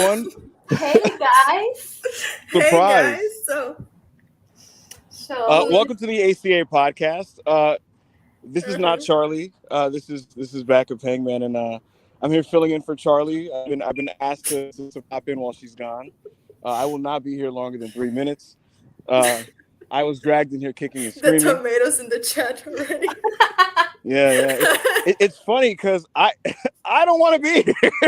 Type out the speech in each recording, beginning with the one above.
everyone. Hey guys. Surprise. Hey guys. So Welcome to the A.C.A. podcast. This is not Charlie. This is Backup Hangman, and I'm here filling in for Charlie. I've been asked to pop in while she's gone. I will not be here longer than 3 minutes. I was dragged in here kicking and screaming. The tomatoes in the chat already. Yeah. It's funny because I don't want to be here.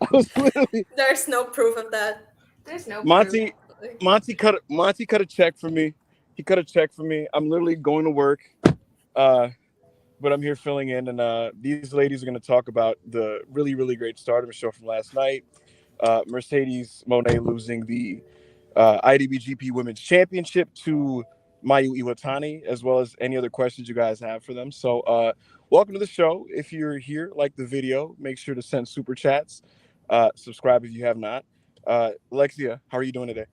I was literally. There's no proof of that. there's no Monty proof. cut a check for me. He cut a check for me. I'm literally going to work, but I'm here filling in, and these ladies are going to talk about the really, really great Stardom show from last night. Mercedes Mone losing the IWGP Women's Championship to Mayu Iwatani, as well as any other questions you guys have for them. So welcome to the show. If you're here, like the video, make sure to send super chats. Subscribe if you have not. Alexia, how are you doing today?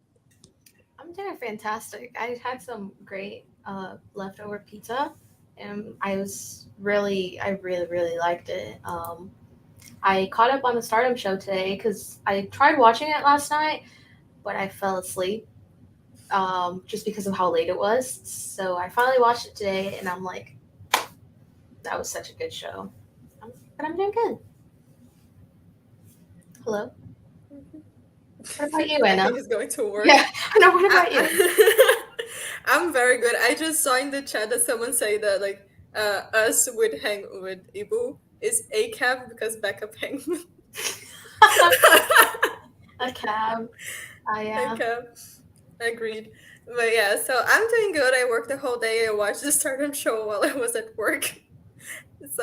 I'm doing fantastic. I had some great leftover pizza, and I really liked it. I caught up on the Stardom show today because I tried watching it last night, but I fell asleep just because of how late it was. So I finally watched it today, and I'm like, that was such a good show. But I'm doing good. Hello? What about you, Anna? I think he's going to work. Yeah, I know. What about you? I'm very good. I just saw in the chat that someone say that like us would hang with Ibu is A.C.A because Backup Hangman. A cab. A.C.A. Agreed. But yeah, so I'm doing good. I worked the whole day. I watched the Stardom show while I was at work. So,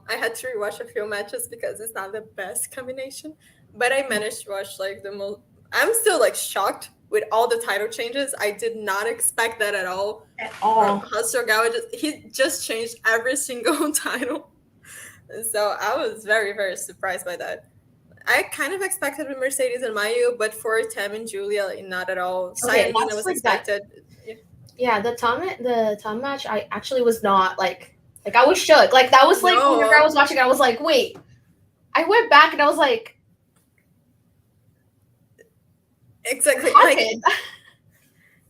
I had to rewatch a few matches because it's not the best combination. But I managed to watch like the most. I'm still like shocked with all the title changes. I did not expect that at all. Hasegawa he just changed every single title. So I was very, very surprised by that. I kind of expected with Mercedes and Mayu, but for Tam and Julia, like, not at all. Okay, Sayonina was expected. Yeah, the Tom match, I actually was not like I was shook. Like that was like No. whenever I was watching, I was like, wait. I went back and I was like, Exactly. what Like happened?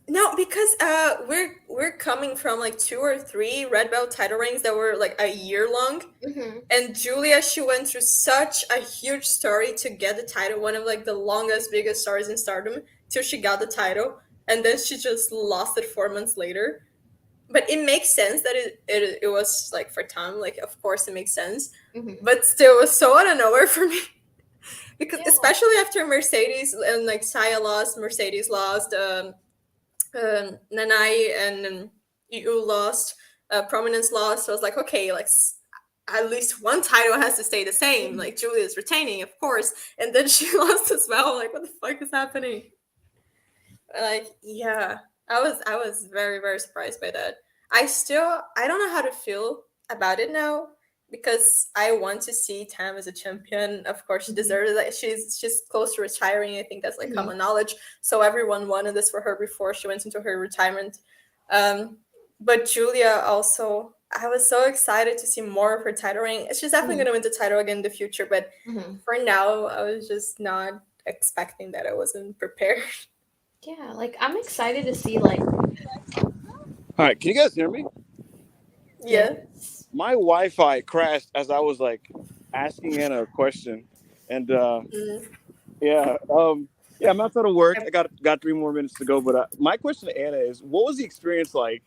no, because we're coming from like 2 or 3 red belt title reigns that were like a year long. Mm-hmm. And Julia, she went through such a huge story to get the title, one of like the longest, biggest stories in Stardom, till she got the title, and then she just lost it 4 months later. But it makes sense that it was like for Tom, like of course it makes sense, but still it was so out of nowhere for me. Because especially after Mercedes and like Saya lost, Mercedes lost, Nanai and EU lost, Prominence lost. So I was like, okay, like at least one title has to stay the same. Like Julia's retaining, of course, and then she lost as well. Like, what the fuck is happening? Like, yeah, I was very, very surprised by that. I don't know how to feel about it now because I want to see Tam as a champion. Of course, she deserves it. Like, she's close to retiring. I think that's like common knowledge. So everyone wanted this for her before she went into her retirement. But Julia also, I was so excited to see more of her title reign. She's definitely going to win the title again in the future. But for now, I was just not expecting that. I wasn't prepared. Yeah, like I'm excited to see like. All right, can you guys hear me? Yeah. My Wi-Fi crashed as I was like asking Anna a question, and I'm outside of work. I got 3 more minutes to go, but my question to Anna is, what was the experience like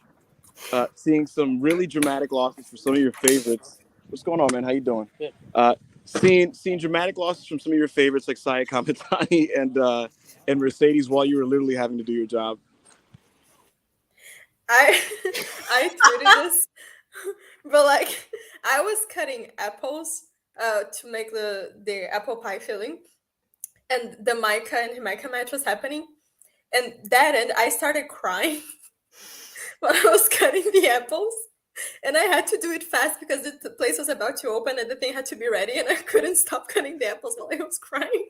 seeing some really dramatic losses for some of your favorites? What's going on, man? How you doing? Seeing dramatic losses from some of your favorites like Saya Kamitani and Mercedes while you were literally having to do your job. I tweeted this, but like I was cutting apples to make the apple pie filling, and the Micah and Micah match was happening, and that end I started crying while I was cutting the apples, and I had to do it fast because the place was about to open and the thing had to be ready, and I couldn't stop cutting the apples while I was crying.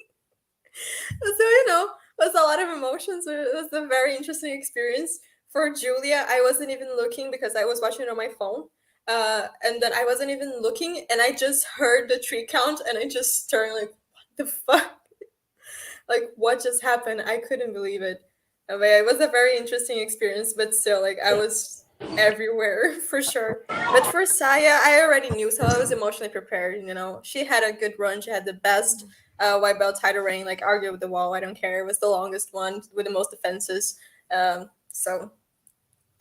So it was a lot of emotions. It was a very interesting experience. For Julia, I wasn't even looking because I was watching it on my phone. And then I wasn't even looking, and I just heard the 3 count, and I just turned like, what the fuck? Like, what just happened? I couldn't believe it. But yeah, it was a very interesting experience, but still, like, I was everywhere for sure. But for Saya, I already knew, so I was emotionally prepared. She had a good run. She had the best white belt title reign, like, argue with the wall. I don't care. It was the longest one with the most defenses. So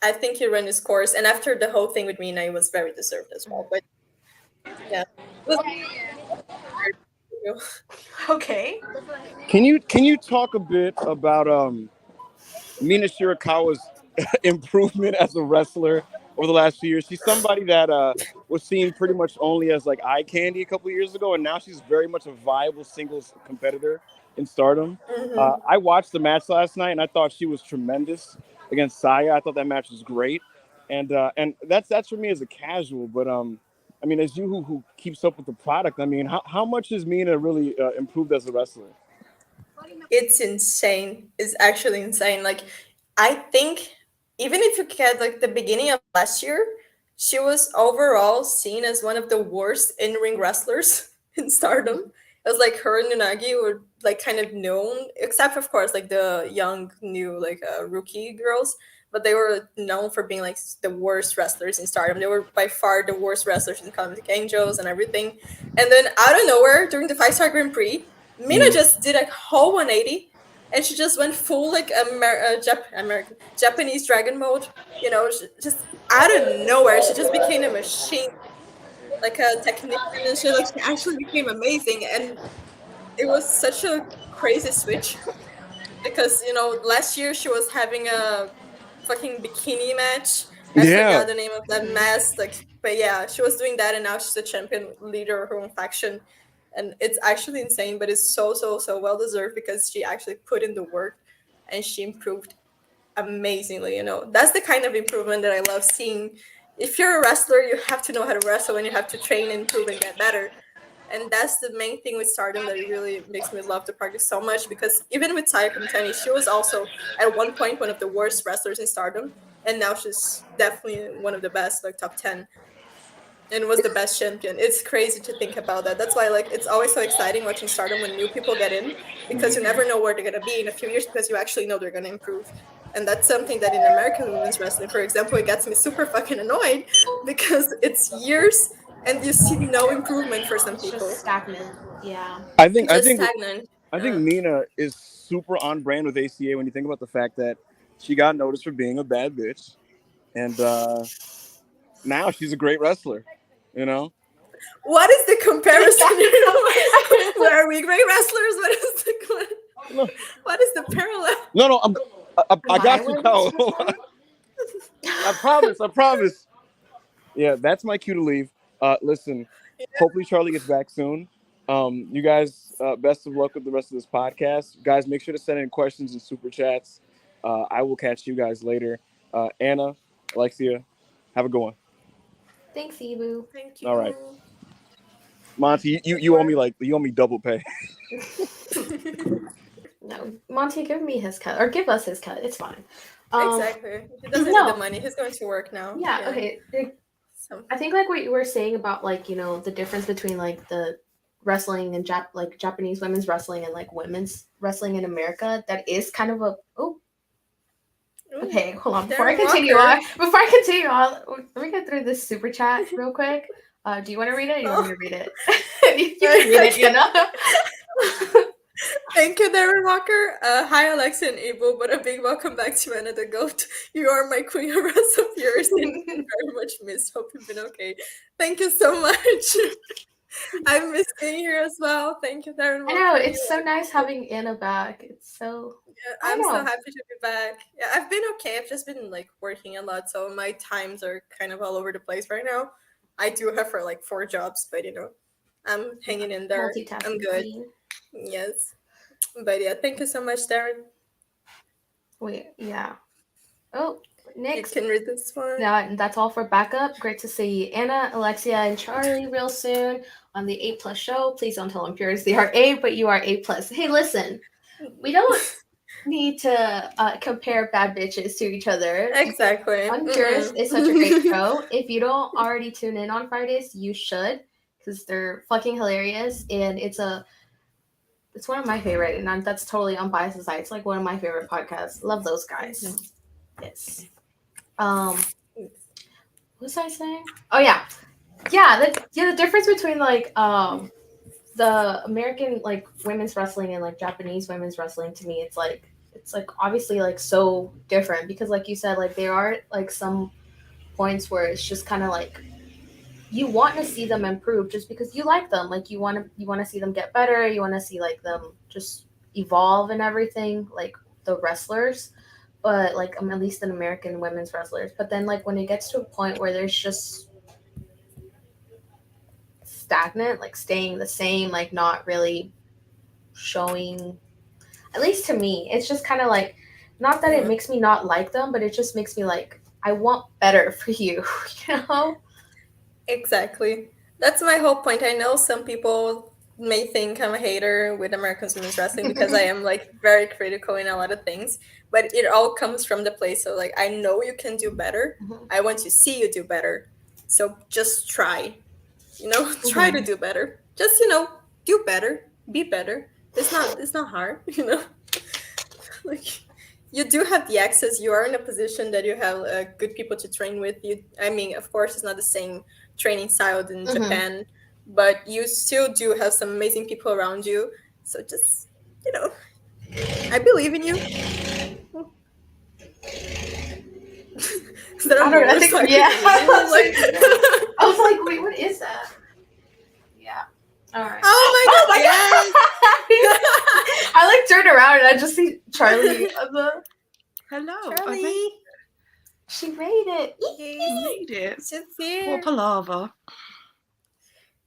I think he ran his course. And after the whole thing with Mina, it was very deserved as well. But yeah, it was Okay. Can you talk a bit about Mina Shirakawa's improvement as a wrestler over the last few years? She's somebody that was seen pretty much only as like eye candy a couple of years ago, and now she's very much a viable singles competitor in Stardom. I watched the match last night, and I thought she was tremendous against Saya. I thought that match was great, and that's for me as a casual. But I mean, as you who keeps up with the product, I mean, how much has Mina really improved as a wrestler? It's insane. It's actually insane. Like, I think even if you get like the beginning of last year, she was overall seen as one of the worst in-ring wrestlers in Stardom. It was like her and Unagi were like kind of known, except of course like the young new like rookie girls, but they were known for being like the worst wrestlers in Stardom. They were by far the worst wrestlers in Cosmic Angels and everything. And then out of nowhere during the 5-star Grand Prix, Mina just did a whole 180, and she just went full like American Japanese dragon mode. Just out of nowhere, she just became a machine, like a technician, and she actually became amazing. And it was such a crazy switch because last year she was having a fucking bikini match. I Yeah. forgot the name of that mess. Like, but yeah, she was doing that, and now she's a champion leader of her own faction, and it's actually insane. But it's so so so well deserved because she actually put in the work, and she improved amazingly. That's the kind of improvement that I love seeing. If you're a wrestler, you have to know how to wrestle, and you have to train, improve, and get better. And that's the main thing with Stardom that it really makes me love the project so much, because even with Saya Kamitani, she was also at one point one of the worst wrestlers in Stardom, and now she's definitely one of the best, like top 10, and was the best champion. It's crazy to think about that. That's why like it's always so exciting watching Stardom when new people get in, because you never know where they're gonna be in a few years, because you actually know they're gonna improve. And that's something that in American women's wrestling, for example, it gets me super fucking annoyed because it's years and you see no improvement for some It's just people. stagnant. Yeah. I think I Just think stagnant. I think Mina is super on brand with A.C.A. when you think about the fact that she got noticed for being a bad bitch, and now she's a great wrestler. You know? What is the comparison? Are we great wrestlers? What is the No, what is the parallel? no, I got you, Am I Kyle. wrestling? I promise. I promise. Yeah, that's my cue to leave. Listen, hopefully Charlie gets back soon. You guys, best of luck with the rest of this podcast. Guys, make sure to send in questions and super chats. I will catch you guys later. Anna, Alexia, have a good one. Thanks, Ebu. Thank All right. you. Monty, you owe me you owe me double pay. No, Monty, give me his cut, or give us his cut. It's fine. Exactly. He doesn't no. need the money. He's going to work now. Yeah. Okay. So I think like what you were saying about like the difference between like the wrestling and Japanese women's wrestling and like women's wrestling in America, that is kind of a okay, hold on. Before I continue on, let me get through this super chat real quick. Do you want to read it? Or you want me to read it? You can read it, Thank you, Darren Walker. Hi, Alexa and Abel, but a big welcome back to Anna the Goat. You are my queen of rest of yours, and very much missed. Hope you've been okay. Thank you so much. I missed being here as well. Thank you, Darren Walker. I know, it's so nice having Anna back. It's so... I'm so happy to be back. Yeah, I've been okay. I've just been like working a lot, so my times are kind of all over the place right now. I do have for like 4 jobs, but I'm hanging in there. I'm good. Yes. But yeah, thank you so much, Darren. Wait, yeah. Oh, next. You can read this one. Yeah, that's all for backup. Great to see Anna, Alexia, and Charlie real soon on the A+ show. Please don't tell them Purists they are A, but you are A+. Hey, listen, we don't need to compare bad bitches to each other. Exactly. Purists is such a great show. If you don't already tune in on Fridays, you should, because they're fucking hilarious, and it's a it's one of my favorite, and that's totally unbiased aside. It's like one of my favorite podcasts. Love those guys. Yes. What was I saying? Oh yeah, the difference between like the American like women's wrestling and like Japanese women's wrestling, to me it's like obviously like so different, because like you said, like there are like some points where it's just kind of like you want to see them improve just because you like them, like you want to see them get better, you want to see like them just evolve and everything, like the wrestlers, but like at least in American women's wrestlers. But then like when it gets to a point where there's just stagnant, like staying the same, like not really showing, at least to me, it's just kind of like, not that it makes me not like them, but it just makes me like, I want better for you, you know? Exactly. That's my whole point. I know some people may think I'm a hater with American women's wrestling because I am like very critical in a lot of things, but it all comes from the place of like, I know you can do better. I want to see you do better. So just try, try to do better. Just, do better, be better. It's not hard, like you do have the access. You are in a position that you have good people to train with. I mean, of course, it's not the same training style in Japan, but you still do have some amazing people around you. So just, I believe in you. Is that a I don't know, I think, yeah. I was like, wait, what is that? Yeah. All right. Oh my god! Yes. I like turned around and I just see Charlie on the. Hello. Charlie. She made it. Made it. She's here. What palaver.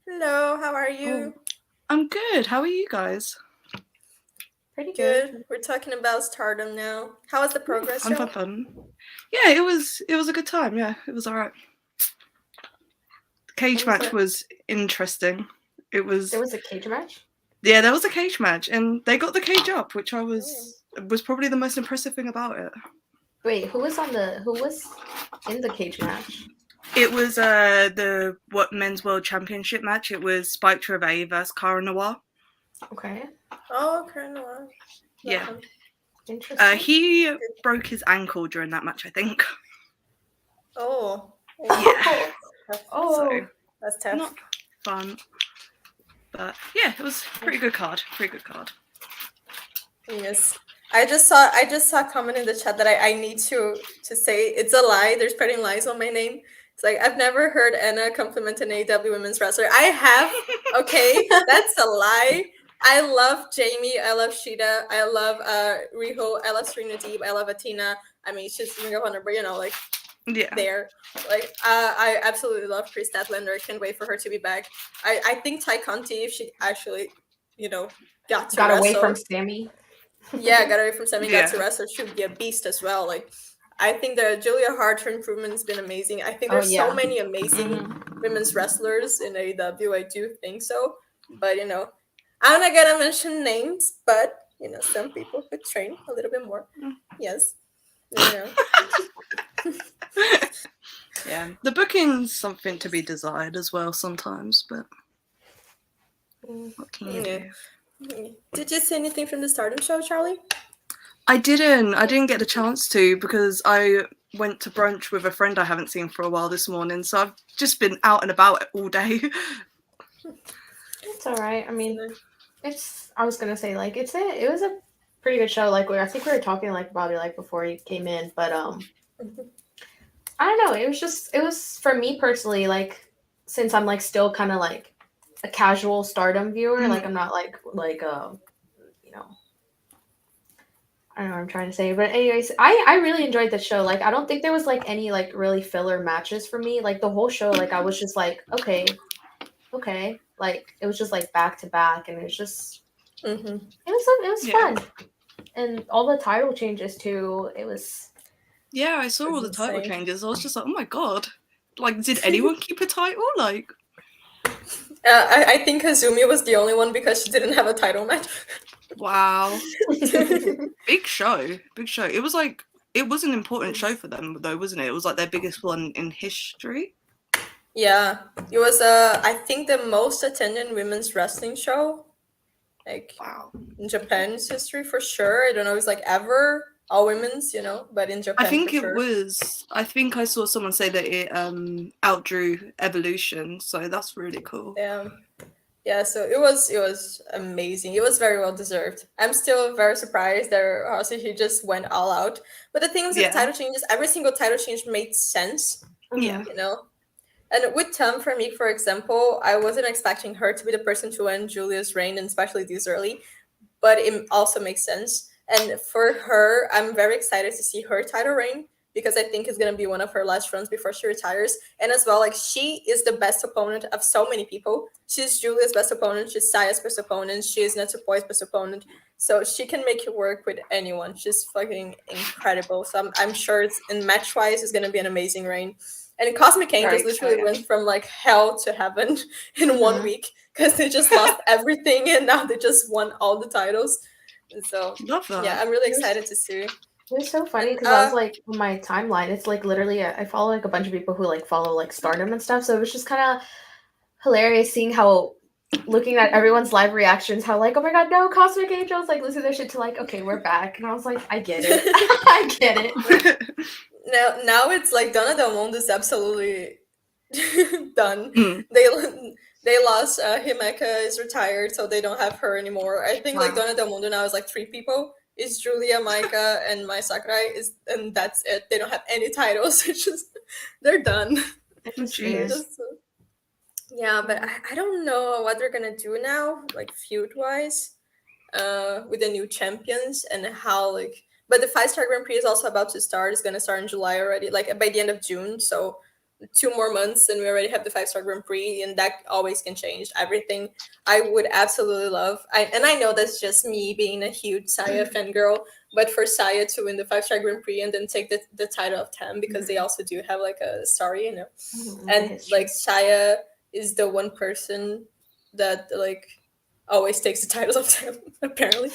Hello, how are you? Oh, I'm good. How are you guys? Pretty Good. We're talking about Stardom now. How was the progress? Fun. Yeah, it was a good time. Yeah, it was alright. The cage match was interesting. There was a cage match? Yeah, there was a cage match, and they got the cage up, which was probably the most impressive thing about it. Wait, who was in the cage match? It was the men's world championship match. It was Spike Trevay versus Cara Noir. Okay. Oh, Cara Noir. Yeah. Interesting. He broke his ankle during that match, I think. Oh. Yeah. So, that's tough. Not fun. But yeah, it was a pretty good card. Yes. I just saw a comment in the chat that I need to say it's a lie. They're spreading lies on my name. It's like, I've never heard Anna compliment an AEW women's wrestler. I have. Okay, that's a lie. I love Jamie. I love Shida. I love Riho. I love Serena Deeb. I love Athena. I mean, she's Ring of Honor, but like, there. Like, I absolutely love Chris Statlander. I can't wait for her to be back. I think Ty Conti, if she actually, got away from Sammy. Yeah, got away from Sammy, got to wrestle, should be a beast as well. Like, I think that Julia Hart, her improvement has been amazing. I think there's so many amazing women's wrestlers in AEW. I do think so. But, I'm not going to mention names, but, some people could train a little bit more. Yes. Yeah, the booking's something to be desired as well sometimes, but what can you do? Did you see anything from the Stardom show, Charlie? I didn't get the chance to because I went to brunch with a friend I haven't seen for a while this morning, so I've just been out and about all day. It's all right. I mean, I was gonna say, like, it was a pretty good show. Like, I think we were talking like about it like before you came in, but I don't know. It was for me personally, like, since I'm like still kind of like a casual Stardom viewer, like I'm not like I don't know what I'm trying to say, but anyways, I really enjoyed the show. Like, I don't think there was like any like really filler matches for me. Like the whole show, like I was just like, okay, like it was just like back to back, and it was just it was fun, and all the title changes too. It was. Yeah, I saw all the title changes. I was just like, oh my god, like did anyone keep a title? Like, I think Kazumi was the only one because she didn't have a title match. Wow. Big show. It was an important show for them though, wasn't it? It was like their biggest one in history. Yeah, it was I think the most attended women's wrestling show like Wow. in Japan's history for sure. I don't know if it's like ever all women's, but in Japan I think for it sure. was. I think I saw someone say that it outdrew Evolution, so that's really cool. Yeah, so it was amazing. It was very well deserved. I'm still very surprised that also he just went all out. But the thing was with the title changes, every single title change made sense. Yeah. And with Tom, for me, for example, I wasn't expecting her to be the person to end Julia's reign, and especially this early. But it also makes sense. And for her, I'm very excited to see her title reign because I think it's going to be one of her last runs before she retires. And as well, like, she is the best opponent of so many people. She's Julia's best opponent. She's Saya's best opponent. She's Natsupoi's best opponent. So she can make it work with anyone. She's fucking incredible. So I'm sure it's, in match-wise, it's going to be an amazing reign. And Cosmic Angels literally went from like hell to heaven in 1 week because they just lost everything and now they just won all the titles. And so Love that. yeah, I'm really excited to see. It's so funny because I was like, on my timeline, it's like literally I follow like a bunch of people who like follow like Stardom and stuff. So it was just kind of hilarious seeing how, looking at everyone's live reactions, how like, oh my god, no, Cosmic Angels, like losing their shit to like, okay, we're back. And I was like, I get it. I get it. Now it's like Donna Del Monde is absolutely done. Mm. They lost Himeka is retired, so they don't have her anymore. I think like Donna Del Monde now is like 3 people. It's Julia, Maika, and Mai Sakurai, and that's it. They don't have any titles. It's just they're done. Yeah, but I don't know what they're gonna do now, like feud wise, with the new champions and how like. But the 5-star Grand Prix is also about to start. It's gonna start in July already, like by the end of June. So 2 more months, and we already have the 5-star Grand Prix, and that always can change everything. I would absolutely love. I know that's just me being a huge Saya fangirl, but for Saya to win the 5-star Grand Prix and then take the title of Tam because they also do have like a story, and like Saya is the one person that like always takes the titles of Tam apparently.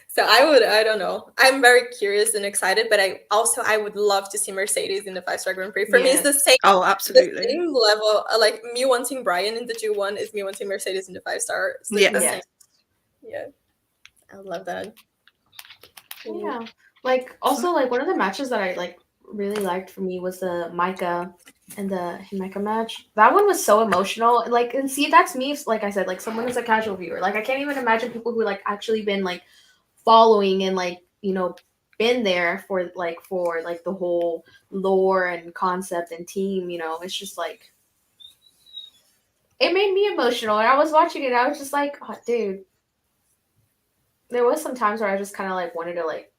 So I don't know. I'm very curious and excited, but I would love to see Mercedes in the 5-star Grand Prix. For me, it's the same. Oh, absolutely. The same level. Like me wanting Brian in the G1 is me wanting Mercedes in the 5-star. It's like the same. Yeah, I love that. Yeah, like also like one of the matches that I like really liked for me was the Maika and the Himeka match. That one was so emotional. Like, and see, that's me. Like I said, like someone who's a casual viewer. Like I can't even imagine people who like actually been like following and like been there for the whole lore and concept and team. It's just like it made me emotional. And I was watching it. I was just like, oh, dude. There was some times where I just kind of like wanted to like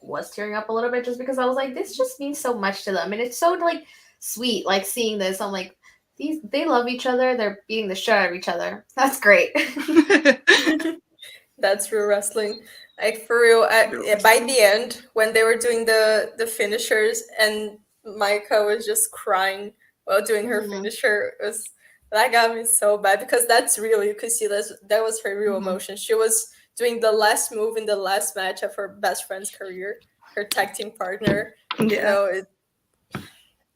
was tearing up a little bit just because I was like, this just means so much to them, and it's so like sweet, like seeing this. I'm like, they love each other. They're beating the shit out of each other. That's great. That's real wrestling. Like for real. By the end, when they were doing the finishers and Maika was just crying while doing her finisher, that got me so bad because that's real. You could see that was her real emotion. She was doing the last move in the last match of her best friend's career, her tag team partner. It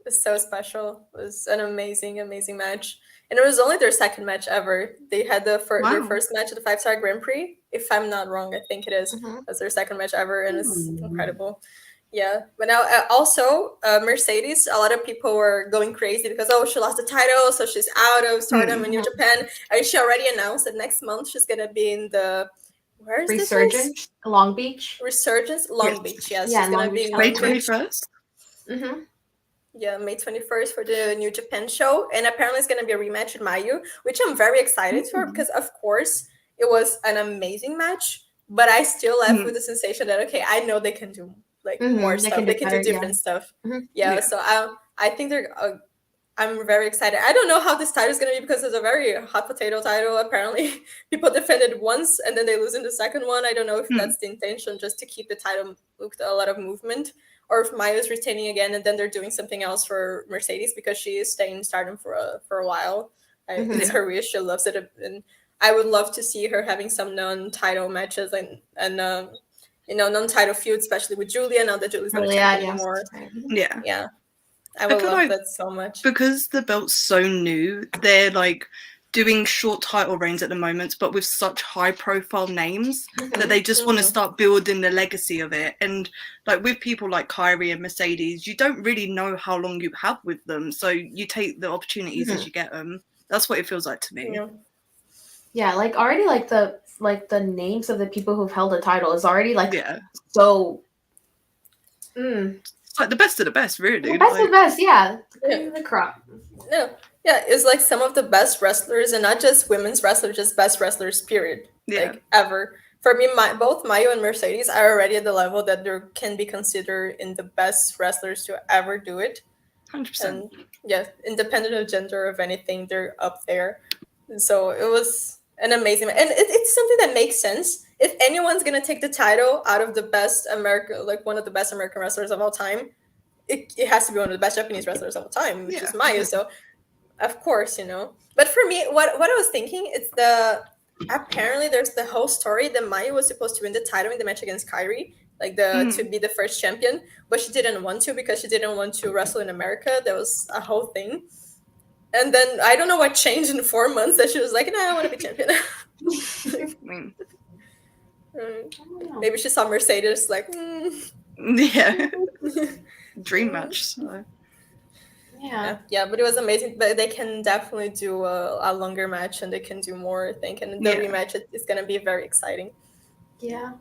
was so special. It was an amazing, amazing match. And it was only their second match ever. They had their first match at the 5-star Grand Prix. If I'm not wrong, I think it is. That's their second match ever, and it's incredible. Yeah, but now also Mercedes, a lot of people were going crazy because she lost the title, so she's out of Stardom in New Japan. And she already announced that next month she's gonna be in the Resurgence, Long Beach. Resurgence, Long Beach. Yes, yeah, she's gonna be in May 21st. Yeah, May 21st for the New Japan show, and apparently it's gonna be a rematch with Mayu, which I'm very excited for because of course it was an amazing match, but I still left with the sensation that I know they can do like more stuff. They can do different stuff. So I think I'm very excited. I don't know how this title is going to be because it's a very hot potato title. Apparently, people defended once and then they lose in the second one. I don't know if that's the intention, just to keep the title with a lot of movement, or if Maya's retaining again and then they're doing something else for Mercedes because she is staying in Stardom for a while. It's her wish. She loves it, and I would love to see her having some non-title matches and non-title feuds, especially with Julia. Now that Julia's not a champion anymore. Yeah. I would love that so much. Because the belt's so new, they're like doing short title reigns at the moment, but with such high profile names that they just want to start building the legacy of it. And like with people like Kyrie and Mercedes, you don't really know how long you have with them, so you take the opportunities as you get them. That's what it feels like to me. Yeah, like already like the names of the people who've held the title is already like so. It's like the best of the best, really. The best of the best, yeah. The crop. No. Yeah, it's like some of the best wrestlers, and not just women's wrestlers, just best wrestlers, period. Like ever. For me, both Mayo and Mercedes are already at the level that they can be considered in the best wrestlers to ever do it. 100%. And yeah, independent of gender, of anything, they're up there. So it was an amazing, and it's something that makes sense. If anyone's gonna take the title out of the best American, like one of the best American wrestlers of all time, it has to be one of the best Japanese wrestlers of all time, which is Mayu. So of course, But for me, what I was thinking, it's apparently there's the whole story that Mayu was supposed to win the title in the match against Kyrie, like to be the first champion, but she didn't want to because she didn't want to wrestle in America. That was a whole thing. And then I don't know what changed in 4 months that she was like, "No, I want to be champion." Maybe she saw Mercedes like, dream match. So. Yeah, but it was amazing. But they can definitely do a longer match, and they can do more, I think. And the rematch is going to be very exciting. Yeah,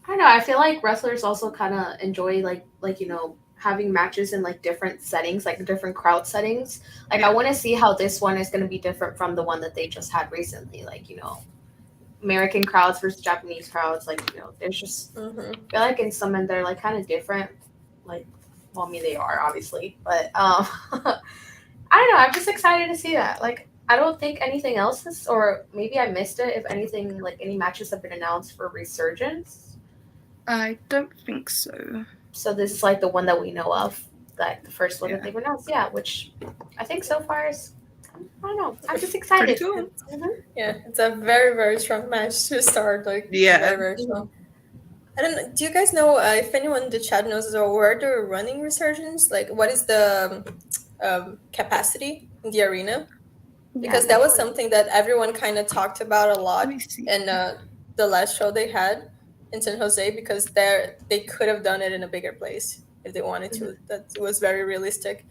I don't know. I feel like wrestlers also kind of enjoy like having matches in like different settings, like different crowd settings. Like I want to see how this one is going to be different from the one that they just had recently. Like American crowds versus Japanese crowds. Like there's just I feel like in some they're like kind of different. Like, well, I mean they are obviously, but I don't know. I'm just excited to see that. Like I don't think anything else is, or maybe I missed it. If anything, like any matches have been announced for Resurgence. I don't think so. So this is like the one that we know of, like the first one that they've announced. Yeah, which I think so far is, I don't know. I'm just excited. Cool. Yeah, it's a very, very strong match to start. Like very, very strong. I don't know. Do you guys know if anyone in the chat knows where they're running Resurgence? Like, what is the capacity in the arena? Because that was something that everyone kind of talked about a lot in the last show they had in San Jose, because they could have done it in a bigger place if they wanted to. That was very realistic,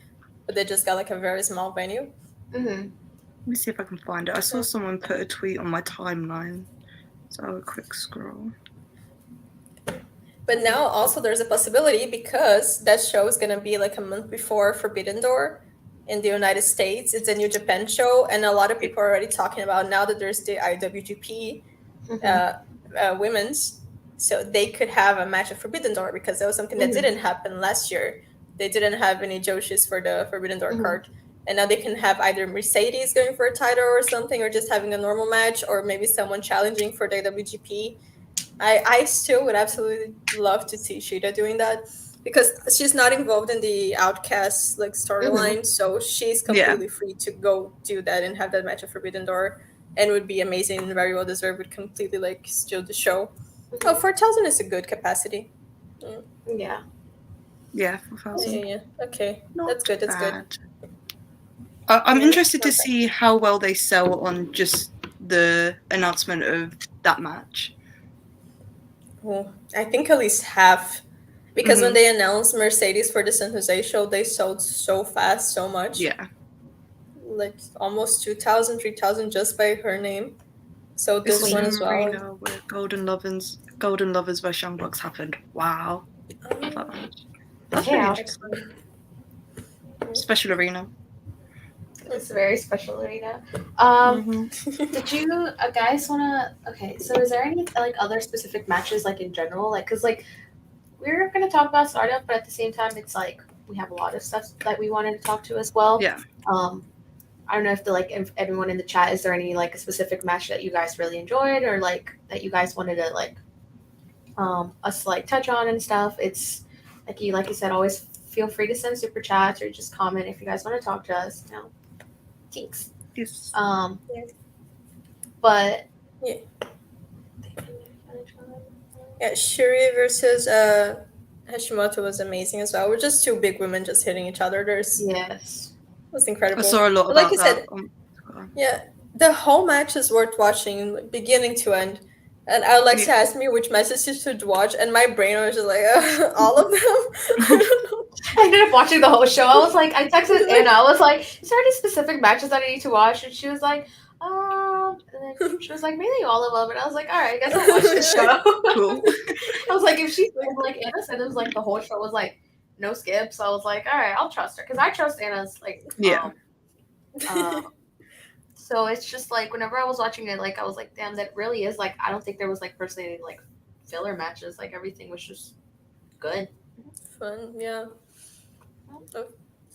but they just got like a very small venue. Let me see if I can find it. I saw someone put a tweet on my timeline, so I'll have a quick scroll. But now also there's a possibility, because that show is going to be like a month before Forbidden Door in the United States. It's a New Japan show, and a lot of people are already talking about now that there's the IWGP women's, so they could have a match at Forbidden Door, because that was something that didn't happen last year. They didn't have any Joshis for the Forbidden Door card, and now they can have either Mercedes going for a title or something, or just having a normal match, or maybe someone challenging for the IWGP. I still would absolutely love to see Shida doing that, because she's not involved in the Outcasts like storyline, so she's completely free to go do that and have that match at Forbidden Door, and would be amazing and very well deserved. Would completely like steal the show. 4,000 is a good capacity. Yeah. Yeah, 4,000. Yeah. Okay, that's good. Good. I'm interested to see how well they sell on just the announcement of that match. Well, I think at least half, because when they announced Mercedes for the San Jose show, they sold so fast, so much. Yeah. Like almost 2,000, 3,000 just by her name. So this one as well. Arena where Golden Lovers vs Young Bucks happened. Wow. That's really interesting. Special arena. It's a very special arena. Did you guys wanna? Okay, so is there any like other specific matches like in general, like because like we're gonna talk about Stardom, but at the same time it's like we have a lot of stuff that we wanted to talk to as well. Yeah. I don't know if everyone in the chat, is there any like a specific match that you guys really enjoyed, or like that you guys wanted to like us to like touch on and stuff. It's like you said, always feel free to send super chats or just comment if you guys want to talk to us. Thanks. Yes. But yeah, Shuri versus Hashimoto was amazing as well. We're just two big women just hitting each other. It was incredible. I saw a lot about like you said. Yeah, the whole match is worth watching, like, beginning to end. And Alexa asked me which matches she should watch, and my brain was just like, all of them. I don't know. I ended up watching the whole show. I was like, I texted Anna. I was like, is there any specific matches that I need to watch? And she was like, and then she was like, mainly all of them. And I was like, all right, I guess I'll watch the show. Cool. I was like, if she like Anna said, it was like the whole show was like no skips. So I was like, all right, I'll trust her because I trust Anna's like Yeah. So it's just like whenever I was watching it, like I was like, damn, that really is like I don't think there was like personally any like filler matches. Like everything was just good. Fun, yeah. So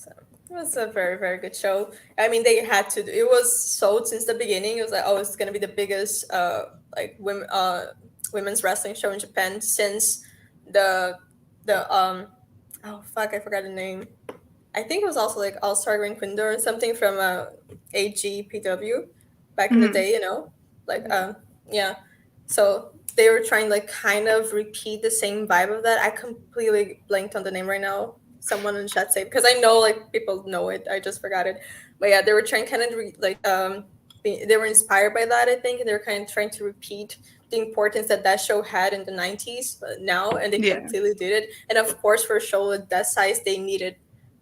it was a very, very good show. I mean, they had to. It was sold since the beginning. It was like, oh, it's gonna be the biggest like women's wrestling show in Japan since the oh fuck, I forgot the name. I think it was also like All Star Ring Window or something from AGPW back in the day. Like yeah. So they were trying like kind of repeat the same vibe of that. I completely blanked on the name right now. Someone in chat say because I know like people know it. I just forgot it. But yeah, they were trying kind of they were inspired by that. I think and they were kind of trying to repeat the importance that show had in the 90s now, and they completely did it. And of course, for a show of that size, they needed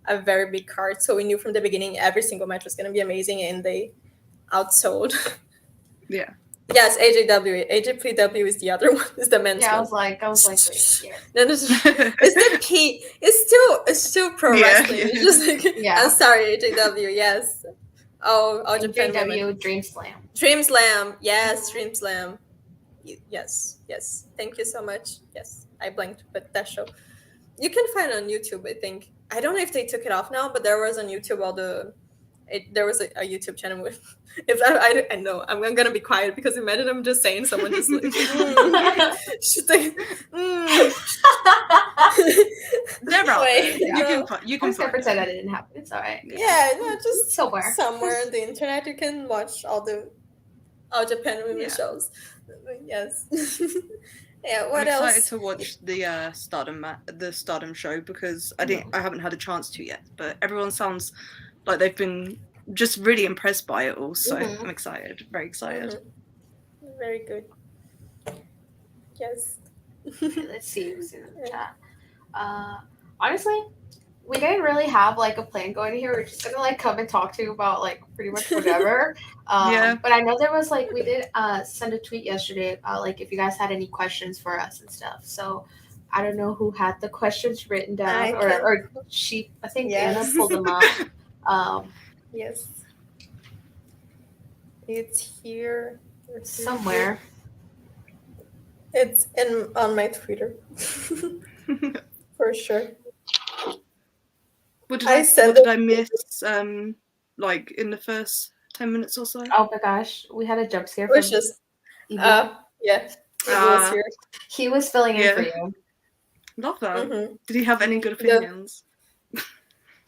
a very big card. So we knew from the beginning every single match was going to be amazing, and they outsold. Yeah. Yes, AJW. AJPW is the other one. Is the men's one. I was like, wait, yeah. No, it's the P. It's still pro wrestling. It's just like, I'm sorry, AJW. Yes. Oh, Japan NJPW Dream Slam. Dream Slam. Yes, Dream Slam. Yes. Thank you so much. Yes, I blanked, but that show you can find on YouTube. I think I don't know if they took it off now, but there was on YouTube there was a YouTube channel with. If I know I'm gonna be quiet because imagine I'm just saying someone just like she's like they're out there. Yeah. You can pretend that it didn't happen. It's all right. Yeah, no, just somewhere on the internet you can watch all Japan women shows. Yes. Yeah, what else? I'm excited to watch the Stardom show because I haven't had a chance to yet, but everyone sounds like they've been just really impressed by it all, so I'm excited, very excited. Very good. Yes. Let's see who's in the chat. Honestly, we didn't really have like a plan going here. We're just gonna like come and talk to you about like pretty much whatever. But I know there was like we did send a tweet yesterday like if you guys had any questions for us and stuff. So I don't know who had the questions written down or she. I think Anna pulled them up. Yes. It's here. Somewhere. It's on my Twitter. For sure. What did I miss like in the first 10 minutes or so? Oh my gosh. We had a jump scare from was here. He was filling in for you. Love that. Did he have any good opinions?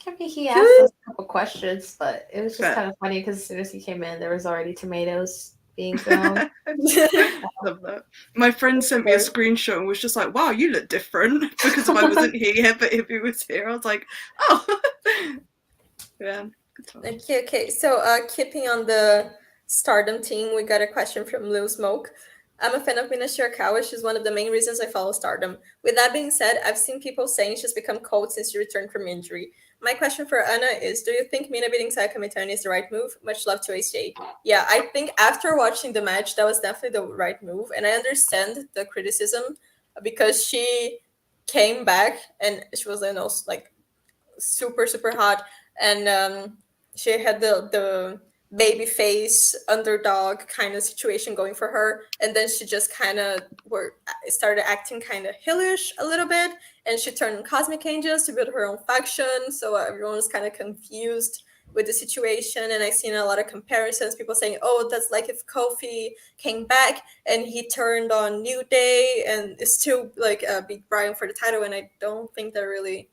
I mean, he asked us a couple questions, but it was just kind of funny because as soon as he came in, there was already tomatoes being thrown. Love that. My friend sent me a screenshot and was just like, "Wow, you look different," because I wasn't here, but if he was here, I was like, "Oh, yeah." Good time. Okay. So, keeping on the Stardom team, we got a question from Lil Smoke. I'm a fan of Mina Shirakawa. She's one of the main reasons I follow Stardom. With that being said, I've seen people saying she's become cold since she returned from injury. My question for Anna is, do you think Mina beating Sayaka Mitani is the right move? Much love to A.C.A. Yeah, I think after watching the match, that was definitely the right move. And I understand the criticism because she came back and she was like super, super hot. And she had the baby face underdog kind of situation going for her, and then she just kind of started acting kind of hillish a little bit, and she turned Cosmic Angels to build her own faction, so everyone was kind of confused with the situation. And I've seen a lot of comparisons, people saying, oh, that's like if Kofi came back and he turned on New Day and is still like beat Bryan for the title, and I don't think that really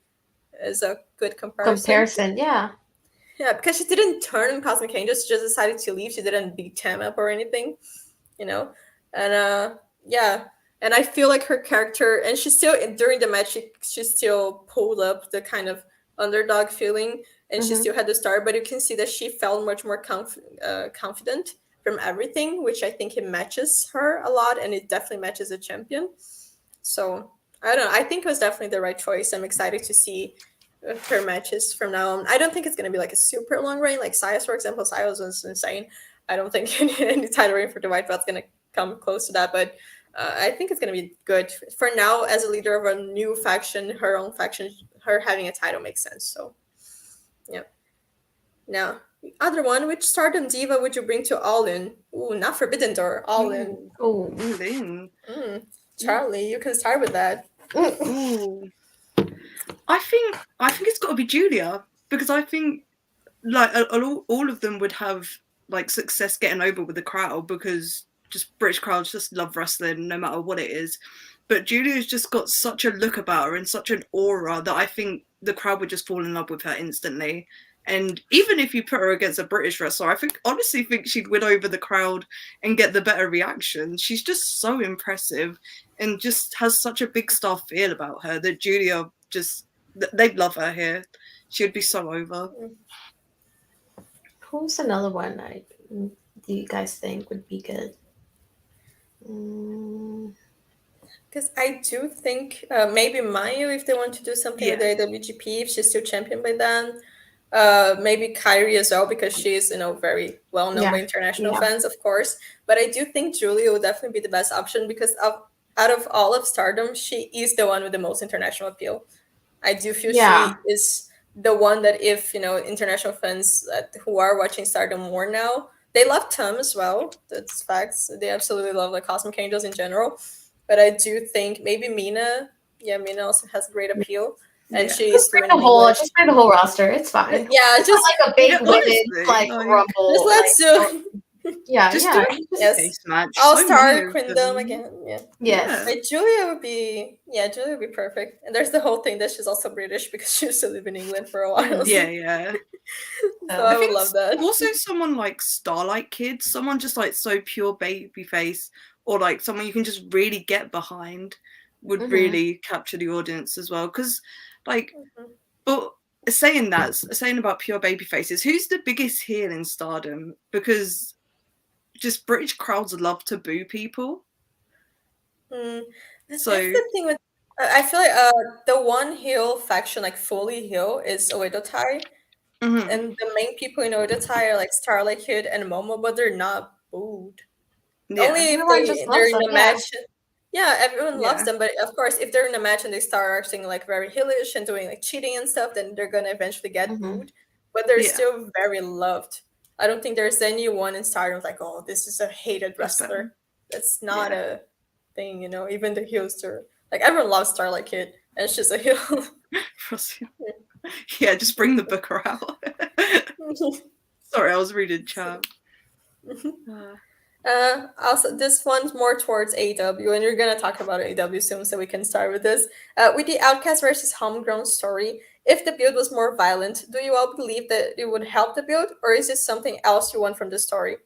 is a good comparison. Yeah, because she didn't turn on Cosmic Angels. She just decided to leave. She didn't beat Tam up or anything, And and I feel like her character, and she still, during the match, she still pulled up the kind of underdog feeling, and she still had the start, but you can see that she felt much more confident from everything, which I think it matches her a lot, and it definitely matches a champion. So I don't know. I think it was definitely the right choice. I'm excited to see her matches from now on. I don't think it's going to be like a super long reign. Like Sias, for example, Sias was insane. I don't think any title reign for the White Belt's going to come close to that, but I think it's going to be good. For now, as a leader of a new faction, her own faction, her having a title makes sense. So, yeah. Now, other one, which Stardom Diva would you bring to All In? Ooh, not Forbidden Door, All In. Oh, All in. Charlie, you can start with that. Ooh. I think it's got to be Julia, because I think like all of them would have like success getting over with the crowd, because just British crowds just love wrestling no matter what it is. But Julia's just got such a look about her and such an aura that I think the crowd would just fall in love with her instantly. And even if you put her against a British wrestler, I honestly think she'd win over the crowd and get the better reaction. She's just so impressive and just has such a big star feel about her that Julia just, they'd love her here. She'd be so over. who's another one do you guys think would be good? Because I do think maybe Mayu, if they want to do something with the AWGP, if she's still champion by then. Maybe Kyrie as well, because she's, very well known by international fans, of course. But I do think Julia would definitely be the best option, because out of all of Stardom, she is the one with the most international appeal. I do feel she is the one that if, international fans who are watching Stardom more now, they love Tom as well. That's facts. They absolutely love like Cosmic Angels in general. But I do think maybe Mina. Yeah, Mina also has great appeal. And she's just bring the whole roster. It's fine. Yeah, it's just like a big women rumble. Just let's do. Just do it. Yes. All-Star Queendom again. Yeah. Yes. But Julia would be perfect. And there's the whole thing that she's also British, because she used to live in England for a while. Yeah. So I would love that. Also, someone like Starlight Kid, someone just like so pure baby face, or like someone you can just really get behind, would really capture the audience as well. Because, like, but saying about pure baby faces, who's the biggest heel in Stardom? Because just British crowds love to boo people. That's the thing with. I feel like the one heel faction, like fully heel, is Oedo Tai. And the main people in Oedo Tai are like Starlight Kid and Momo, but they're not booed. Only if they're in a match. Yeah, everyone loves them, but of course, if they're in a match and they start acting like very heelish and doing like cheating and stuff, then they're gonna eventually get booed. But they're still very loved. I don't think there's anyone in Stardom like, oh, this is a hated wrestler. That's not a thing, Even the heels are like, everyone loves Starlight Kid, and it's just a heel. Yeah, just bring the booker out. Sorry, I was reading chat. Also, this one's more towards AEW, and you're gonna talk about AEW soon, so we can start with this. With the Outcast versus Homegrown story, if the build was more violent, do you all believe that it would help the build, or is this something else you want from the story?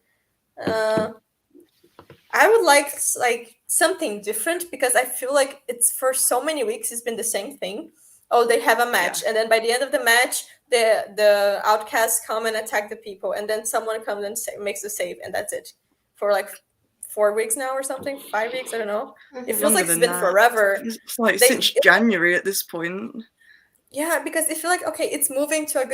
I would like something different, because I feel like it's for so many weeks it's been the same thing. Oh, they have a match, and then by the end of the match, the Outcasts come and attack the people, and then someone comes and makes the save, and that's it. For like 4 weeks now or something, 5 weeks, I don't know. It feels like it's been forever. It's like since January at this point. Yeah, because I feel like, okay, it's moving to a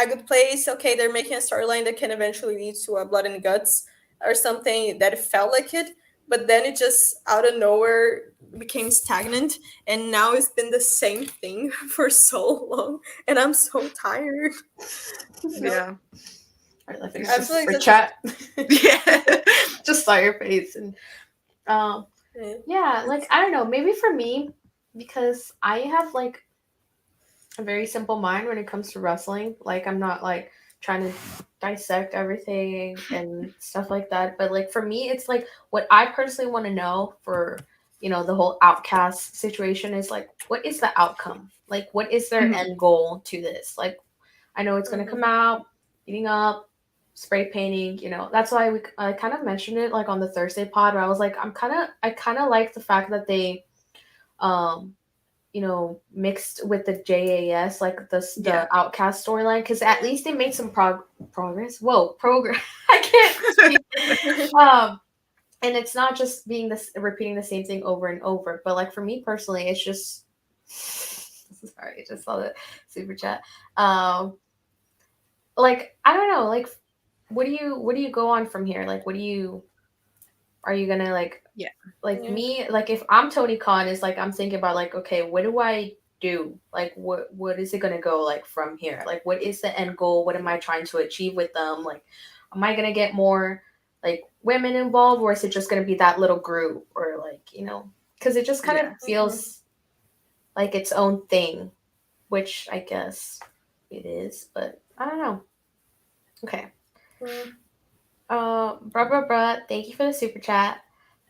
good place. Okay, they're making a storyline that can eventually lead to a Blood and Guts or something that felt like it, but then it just out of nowhere became stagnant, and now it's been the same thing for so long, and I'm so tired. Yeah. I think I feel like for chat. Yeah. Just saw your face. And like, I don't know, maybe for me, because I have like a very simple mind when it comes to wrestling. Like, I'm not like trying to dissect everything and stuff like that. But like, for me, it's like what I personally want to know for, the whole Outcast situation is like, what is the outcome? Like, what is their end goal to this? Like, I know it's going to come out, eating up, spray painting, that's why I kind of mentioned it like on the Thursday pod, where I was like, I kind of like the fact that they, mixed with the JAS, like the Yeah. Outcast storyline, because at least they made some progress. Whoa, progress! I can't speak. And it's not just repeating the same thing over and over, but like for me personally, it's just sorry, I just saw the super chat. Like I don't know, like what do you go on from here? Like are you gonna like Yeah. me, like if I'm Tony Khan, is like I'm thinking about like, okay, what do I do? Like what is it gonna go like from here? Like what is the end goal? What am I trying to achieve with them? Like am I gonna get more like women involved, or is it just gonna be that little group, or like because it just kind of feels like its own thing, which I guess it is, but I don't know. Okay. Thank you for the super chat.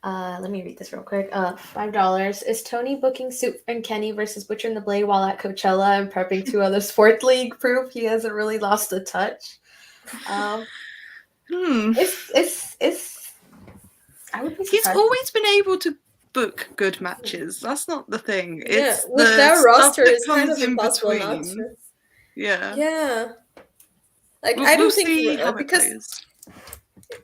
Let me read this real quick. $5. Is Tony booking Soup and Kenny versus Butcher and the Blade while at Coachella and prepping 2 other sports league proof he hasn't really lost a touch? It's I would be surprised. He's always been able to book good matches. That's not the thing. It's with the their stuff roster, that it's kind comes of in impossible not between. to. Yeah. Yeah. Like We'll I don't see think how it because goes.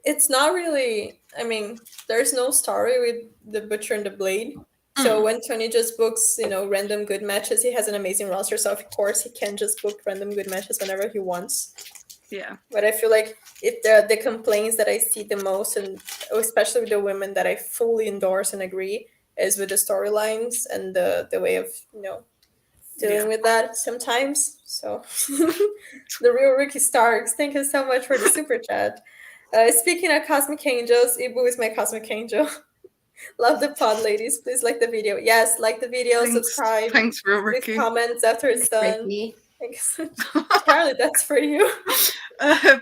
it's not really. I mean, there's no story with the Butcher and the Blade. So when Tony just books, random good matches, he has an amazing roster. So of course he can just book random good matches whenever he wants. Yeah. But I feel like if the complaints that I see the most, and especially with the women that I fully endorse and agree, is with the storylines and the way of dealing with that sometimes. So the real Ricky Starks, thank you so much for the super chat. Speaking of Cosmic Angels, Ibu is my Cosmic Angel. Love the pod, ladies. Please like the video. Yes, like the video, subscribe, Thanks, real leave Ricky. comments after it's done. Ricky. Thanks. Charlie, that's for you.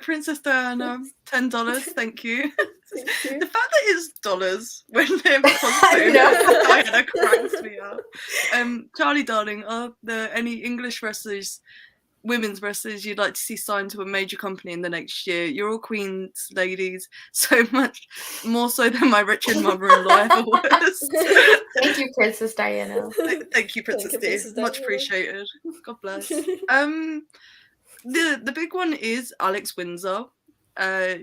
Princess Diana, $10. Thank you. Thank you. The fact that it's dollars when they're constant know. Diana cracks me up. Charlie, darling, are there any English wrestlers, women's wrestlers you'd like to see signed to a major company in the next year? You're all queens, ladies, so much more so than my wretched mother-in-law ever was. Thank you, Princess Diana. Thank you, Princess D. Princess Much Diana. appreciated. God bless. The big one is Alex Windsor.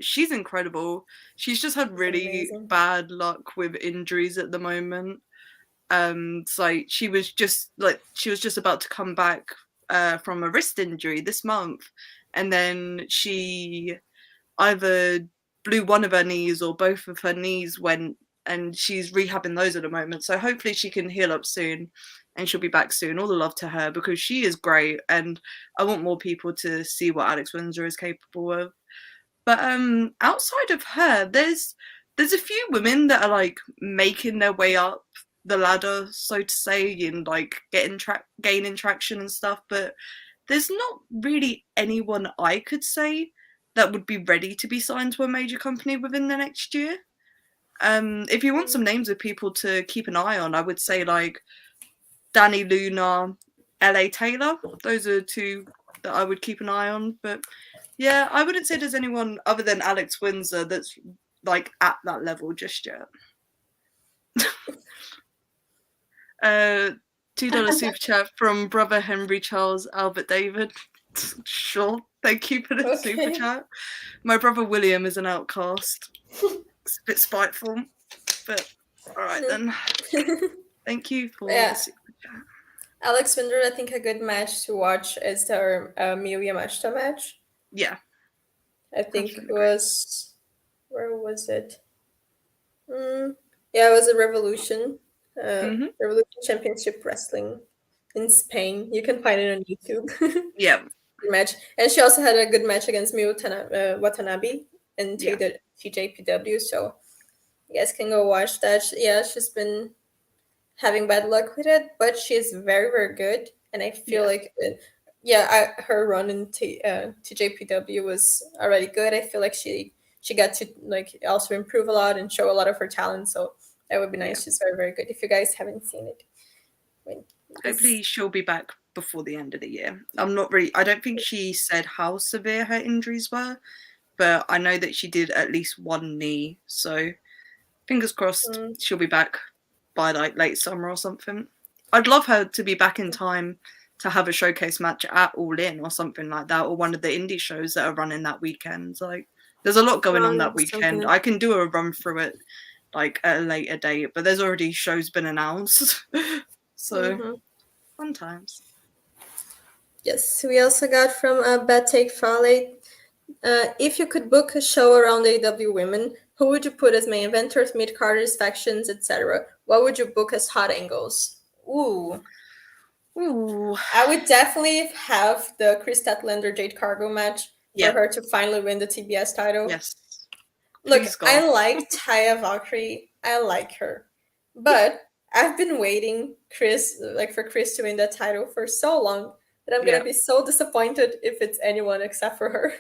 She's incredible. She's just had really Amazing. bad luck with injuries at the moment. So she was just about to come back from a wrist injury this month, and then she either blew one of her knees or both of her knees went, and she's rehabbing those at the moment. So hopefully she can heal up soon and she'll be back soon. All the love to her, because she is great, and I want more people to see what Alex Windsor is capable of. But outside of her, there's a few women that are like making their way up the ladder, so to say, and like gaining traction and stuff. But there's not really anyone I could say that would be ready to be signed to a major company within the next year. If you want some names of people to keep an eye on, I would say like Danny Luna, LA Taylor. Those are 2 that I would keep an eye on. But yeah, I wouldn't say there's anyone other than Alex Windsor that's like at that level just yet. $2 super chat from brother Henry Charles Albert David. Sure, thank you for the super chat. My brother William is an outcast. It's a bit spiteful, but all right then. Thank you for the super chat. Alex Windsor, I think a good match to watch is their Miyu Yamashita match. Yeah. I think it was... Where was it? Yeah, it was a Revolution. Revolution Championship Wrestling in Spain. You can find it on YouTube. Yeah. Match. And she also had a good match against Miyu Watanabe in TJPW. So you guys can go watch that. Yeah, she's been having bad luck with it, but she's very, very good. And I feel like, her run in TJPW was already good. I feel like she got to like also improve a lot and show a lot of her talent. So that would be nice. She's very, very good. If you guys haven't seen it, hopefully she'll be back before the end of the year. I don't think she said how severe her injuries were, but I know that she did at least one knee. So fingers crossed she'll be back by like late summer or something. I'd love her to be back in time to have a showcase match at All In or something like that, or one of the indie shows that are running that weekend. Like, there's a lot going on that weekend. I can do a run through it like at a later date, but there's already shows been announced. So fun times. Yes, we also got from Bad Take Farley. If you could book a show around AEW women, who would you put as main eventers, mid-carders, factions, etc.? What would you book as hot angles? Ooh. I would definitely have the Chris Statlander Jade Cargo match for her to finally win the TBS title. Yes. Look, I like Taya Valkyrie. I like her. But I've been waiting for Chris to win that title for so long that I'm going to be so disappointed if it's anyone except for her.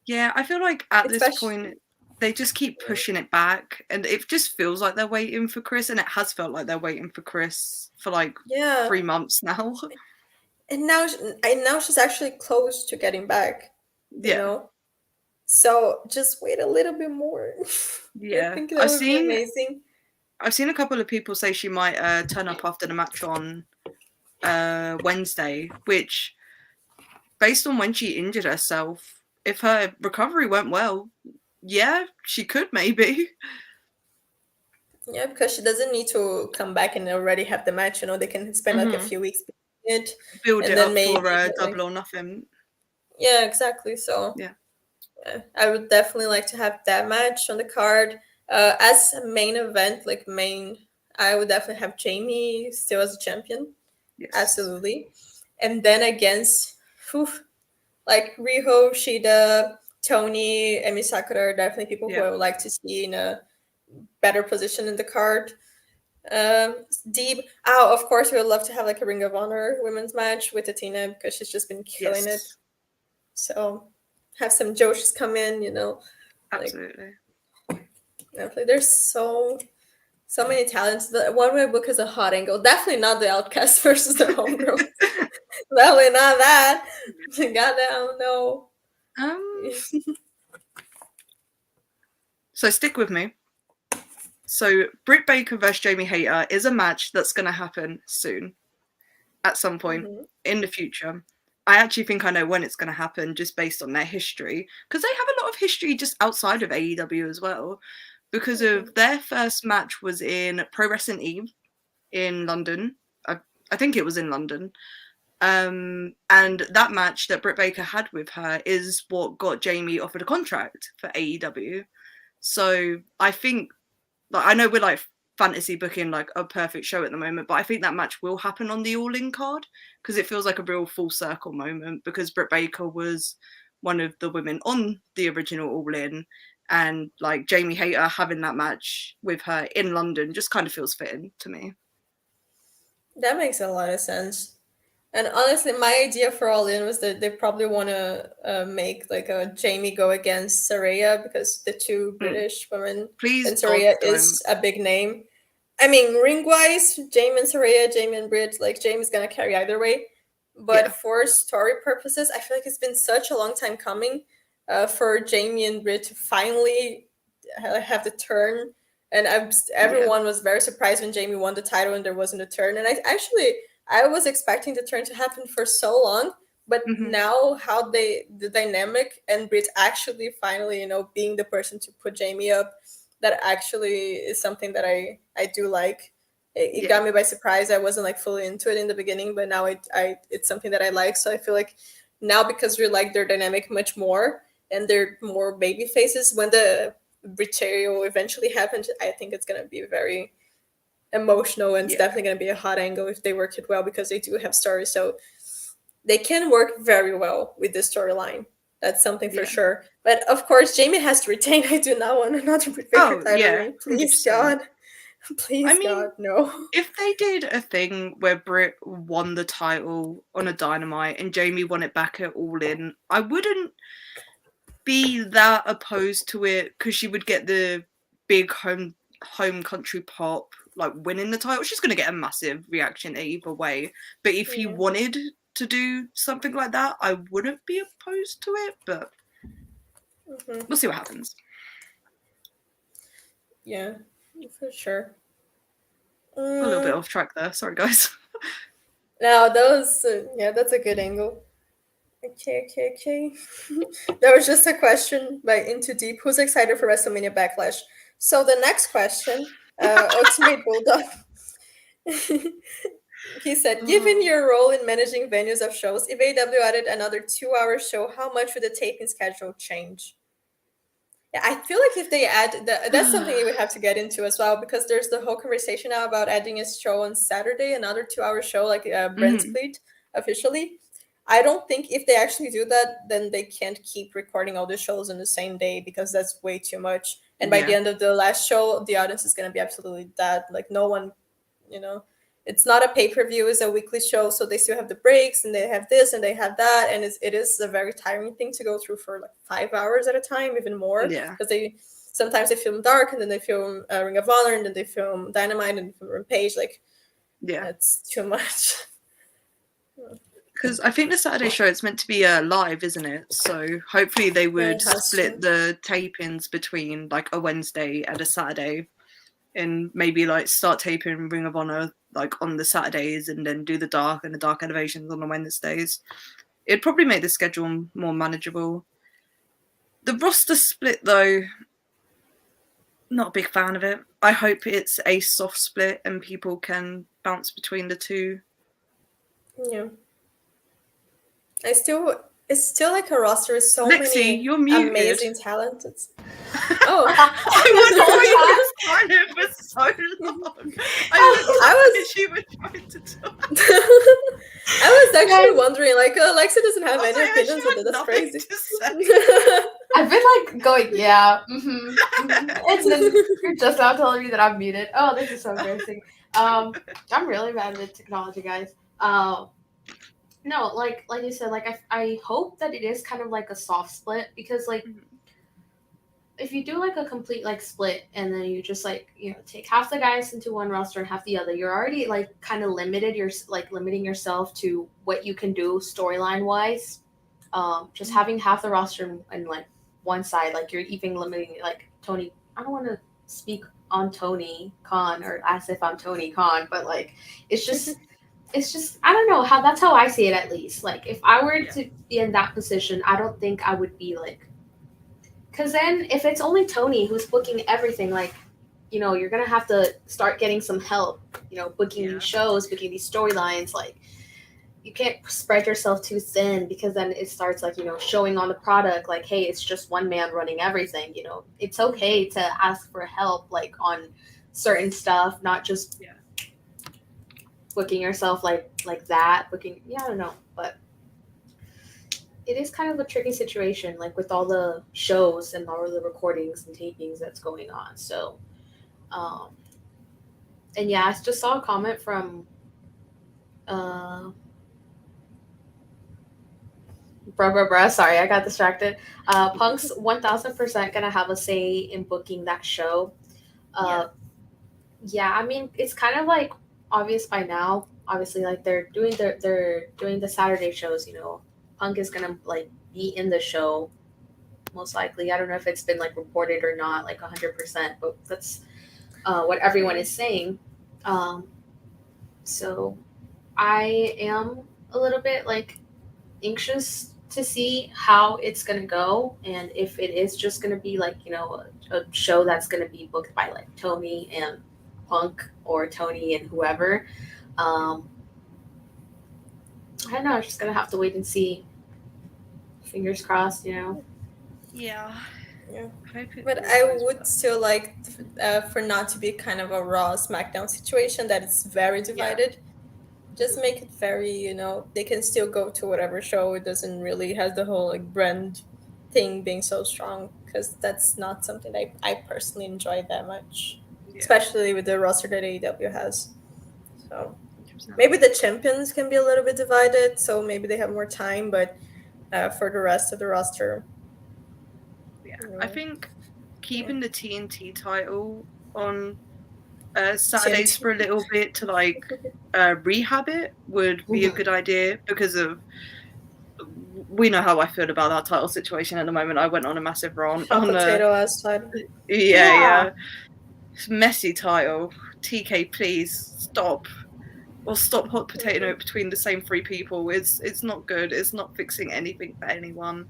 Yeah, I feel like at this point, they just keep pushing it back, and it just feels like they're waiting for Chris, and it has felt like they're waiting for Chris for like 3 months now. And now she's actually close to getting back, you know? So just wait a little bit more. Yeah. I think that would be amazing. I've seen a couple of people say she might turn up after the match on Wednesday, which, based on when she injured herself, if her recovery went well, yeah, she could maybe. Yeah, because she doesn't need to come back and already have the match. You know, they can spend like a few weeks build it up for Double or Nothing. Yeah, exactly. So yeah, I would definitely like to have that match on the card as a main event. I would definitely have Jamie still as a champion. Yes. Absolutely. And then against like Riho, Shida, Tony, and Misakura are definitely people who I would like to see in a better position in the card. Deeb, of course, we would love to have like a Ring of Honor women's match with Athena because she's just been killing it. So have some Josh's come in, you know. Absolutely. There's so many talents. The one way book is a hot angle. Definitely not the Outcasts versus the Homegirls. Definitely not that. Goddamn no. So stick with me. So Britt Baker versus Jamie Hayter is a match that's going to happen soon, at some point in the future. I actually think I know when it's going to happen, just based on their history, because they have a lot of history just outside of AEW as well. Because of their first match was in Pro Wrestling Eve in London. I think it was in London. And that match that Britt Baker had with her is what got Jamie offered a contract for AEW. So I think, like, I know we're like fantasy booking like a perfect show at the moment, but I think that match will happen on the All In card because it feels like a real full circle moment, because Britt Baker was one of the women on the original All In, and like Jamie Hayter having that match with her in London just kind of feels fitting to me. That makes a lot of sense. And honestly, my idea for All In was that they probably want to make like a Jamie go against Saraya, because the two British women. Please, and Saraya is a big name. I mean, ring-wise, Jamie and Saraya, Jamie and Britt, like Jamie's gonna carry either way. But for story purposes, I feel like it's been such a long time coming for Jamie and Britt to finally have the turn. And everyone was very surprised when Jamie won the title and there wasn't a turn. And I was expecting the turn to happen for so long, but now how the dynamic and Britt actually finally, you know, being the person to put Jamie up, that actually is something that I do like. It got me by surprise. I wasn't like fully into it in the beginning, but now it's something that I like. So I feel like now, because we like their dynamic much more and they're more baby faces, when the betrayal eventually happens, I think it's going to be very emotional, and it's definitely going to be a hot angle if they work it well, because they do have stories. So they can work very well with this storyline. That's something for sure. But of course, Jamie has to retain. I do not want another title reign. Please, 100%. God. Please, God, no. If they did a thing where Britt won the title on a Dynamite and Jamie won it back at All In, I wouldn't be that opposed to it, because she would get the big home country pop, like winning the title. She's going to get a massive reaction either way. But if you wanted to do something like that, I wouldn't be opposed to it, but we'll see what happens. Yeah, for sure. A little bit off track there. Sorry, guys. Now those, yeah, that's a good angle. Okay. There was just a question by Into Deep. Who's excited for WrestleMania Backlash? So the next question, Ultimate Bulldog. He said, given your role in managing venues of shows, if AEW added another 2-hour show, how much would the taping schedule change? Yeah, I feel like if they add that's something you would have to get into as well, because there's the whole conversation now about adding a show on Saturday, another 2-hour show like Brent Split officially. I don't think if they actually do that, then they can't keep recording all the shows on the same day, because that's way too much. And by the end of the last show, the audience is going to be absolutely dead. Like no one, it's not a pay-per-view, it's a weekly show, so they still have the breaks and they have this and they have that, and it is a very tiring thing to go through for like 5 hours at a time, even more, because they film Dark, and then they film Ring of Honor, and then they film Dynamite and Rampage. Like, it's too much. Because I think the Saturday show, it's meant to be live, isn't it? So hopefully they would split the tapings between like a Wednesday and a Saturday, and maybe like start taping Ring of Honor like on the Saturdays, and then do the Dark and the Dark Elevations on the Wednesdays. It'd probably make the schedule more manageable. The roster split, though, not a big fan of it. I hope it's a soft split and people can bounce between the two. Yeah. It's still like a roster with so Lexi, many you're muted. Amazing talent. Oh, I was quiet for so long. I was she was trying to talk. I was actually wondering, like, Alexa doesn't have any opinions, but that's crazy. I've been like going, yeah, and then you're just now telling me that I'm muted. Oh, this is so embarrassing. I'm really bad with technology, guys. No, like you said, like I hope that it is kind of like a soft split, because like if you do like a complete like split and then you just like take half the guys into one roster and half the other, you're already like kind of limiting yourself to what you can do storyline wise. Just having half the roster in like one side, like you're even limiting like Tony. I don't want to speak on Tony Khan or as if I'm Tony Khan, but like it's just I don't know how, that's how I see it, at least. Like if I were to be in that position, I don't think I would be like, because then if it's only Tony who's booking everything, like you're gonna have to start getting some help, booking these shows, booking these storylines. Like you can't spread yourself too thin, because then it starts like showing on the product like, hey, it's just one man running everything. It's okay to ask for help like on certain stuff, not just booking yourself like that, booking, I don't know, but it is kind of a tricky situation, like with all the shows and all the recordings and tapings that's going on. So and I just saw a comment from sorry, I got distracted. Punk's 1000% gonna have a say in booking that show. I mean, it's kind of like obvious by now. Obviously, like they're doing the Saturday shows. Punk is gonna like be in the show most likely. I don't know if it's been like reported or not, like 100%, but that's what everyone is saying. So I am a little bit like anxious to see how it's gonna go, and if it is just gonna be like a show that's gonna be booked by like Tony and Punk or Tony and whoever. I don't know. I'm just gonna have to wait and see. Fingers crossed, Yeah. But I would still like for not to be kind of a Raw SmackDown situation that it's very divided. Just make it very, they can still go to whatever show. It doesn't really have the whole like brand thing being so strong, because that's not something I personally enjoy that much, especially with the roster that AEW has. So maybe the champions can be a little bit divided, so maybe they have more time, but for the rest of the roster, I think keeping the TNT title on Saturdays for a little bit to like rehab it would be a good idea, because of we know how I feel about that title situation at the moment. I went on a massive rant on potato ass title. Yeah. Messy title. TK, please stop. or stop hot potato between the same 3 people. It's not good. It's not fixing anything for anyone.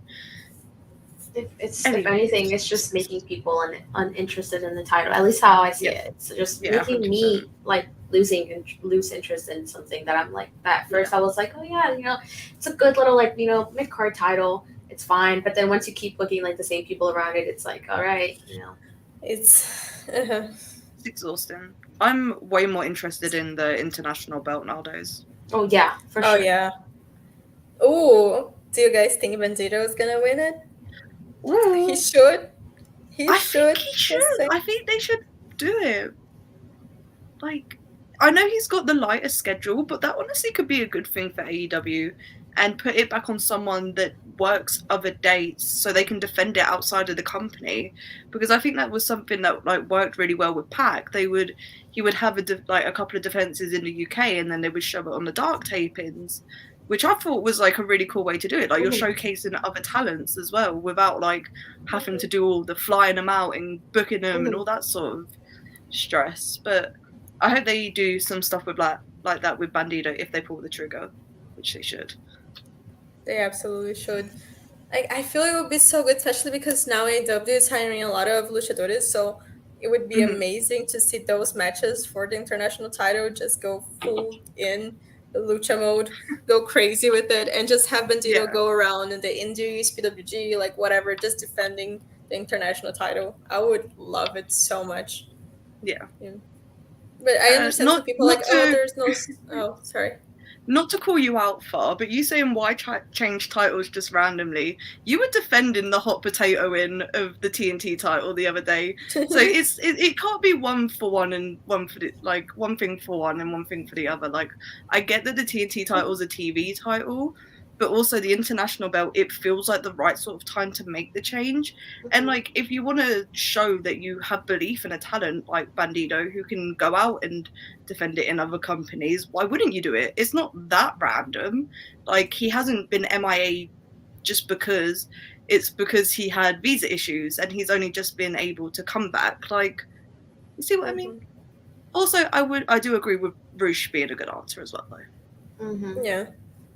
If Anyway, anything, it's just making people uninterested in the title. At least how I see it. It's just making 100%. me like lose interest in something that I'm like. At first, I was like, oh yeah, it's a good little like mid card title. It's fine. But then once you keep looking like the same people around it, it's like, all right, It's It's exhausting. I'm way more interested in the international belt nowadays. Oh yeah, for oh sure. yeah. Oh, do you guys think Bandido is gonna win it? He should. I think he should. I think they should do it. Like, I know he's got the lighter schedule, but that honestly could be a good thing for AEW, and put it back on someone that works other dates so they can defend it outside of the company. Because I think that was something that like worked really well with Pac. He would have a couple of defenses in the UK, and then they would shove it on the dark tapings, which I thought was like a really cool way to do it. Like you're showcasing other talents as well without like having to do all the flying them out and booking them and all that sort of stress. But I hope they do some stuff with like that with Bandido if they pull the trigger, which they should. They absolutely should. I feel it would be so good, especially because now AEW is hiring a lot of luchadores, so it would be amazing to see those matches for the international title just go full in the lucha mode, go crazy with it, and just have Bandido go around in the Indies, PWG, like whatever, just defending the international title. I would love it so much. Yeah. But I understand some people like, there's no... Oh, sorry. Not to call you out, Far, but you saying why change titles just randomly? You were defending the hot potato win of the TNT title the other day, so it can't be one for one and one for one thing for one and one thing for the other. Like I get that the TNT title is a TV title, but also the international belt, it feels like the right sort of time to make the change. And like if you want to show that you have belief in a talent like Bandido who can go out and defend it in other companies, why wouldn't you do it? It's not that random. Like he hasn't been MIA just because. It's because he had visa issues and he's only just been able to come back. Like, you see what I mean? Also, I do agree with Roosh being a good answer as well, though. Yeah.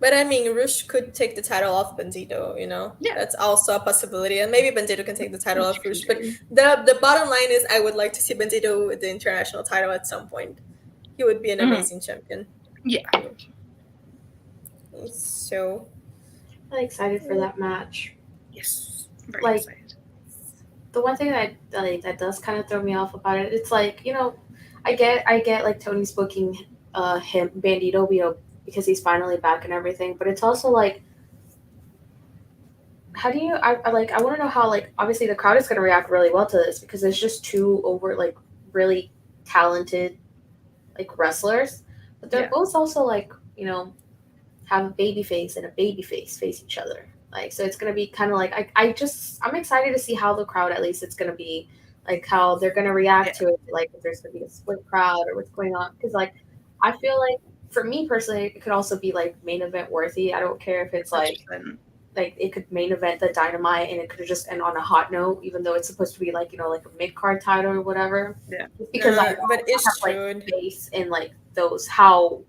But I mean, Roosh could take the title off Bandido, Yeah. That's also a possibility. And maybe Bandido can take the title off Roosh. But the bottom line is I would like to see Bandido with the international title at some point. He would be an amazing champion. Yeah. So I'm excited for that match. Yes. Very excited. The one thing that does kind of throw me off about it, it's like, I get like Tony's booking him Bandido, because he's finally back and everything, but it's also like, how do you I want to know how, like, obviously the crowd is going to react really well to this because it's just two like really talented like wrestlers, but they're both also like, have a baby face and a baby face each other, like, so it's going to be kind of like I'm excited to see how the crowd, at least it's going to be like how they're going to react to it, like if there's going to be a split crowd or what's going on, because like I feel like for me personally, it could also be like main event worthy. I don't care if it's like it could main event the Dynamite and it could just end on a hot note, even though it's supposed to be like, like a mid card title or whatever. Yeah. Because I have like base in like those how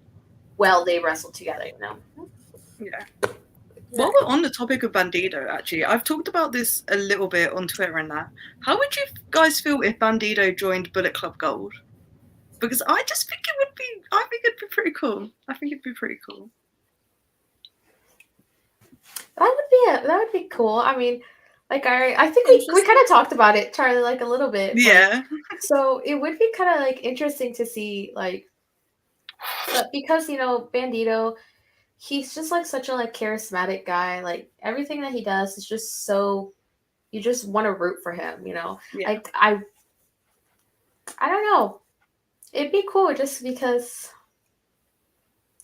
well they wrestle together, Yeah. While we're on the topic of Bandido, actually, I've talked about this a little bit on Twitter and that. How would you guys feel if Bandido joined Bullet Club Gold? Because I just think it'd be pretty cool. I think it'd be pretty cool. That would be cool. I mean, like I think we kind of talked about it, Charlie, like a little bit. Yeah. So it would be kind of like interesting to see, like, because Bandido, he's just like such a like charismatic guy. Like everything that he does is just so, you just want to root for him. Yeah. Like I don't know. It'd be cool just because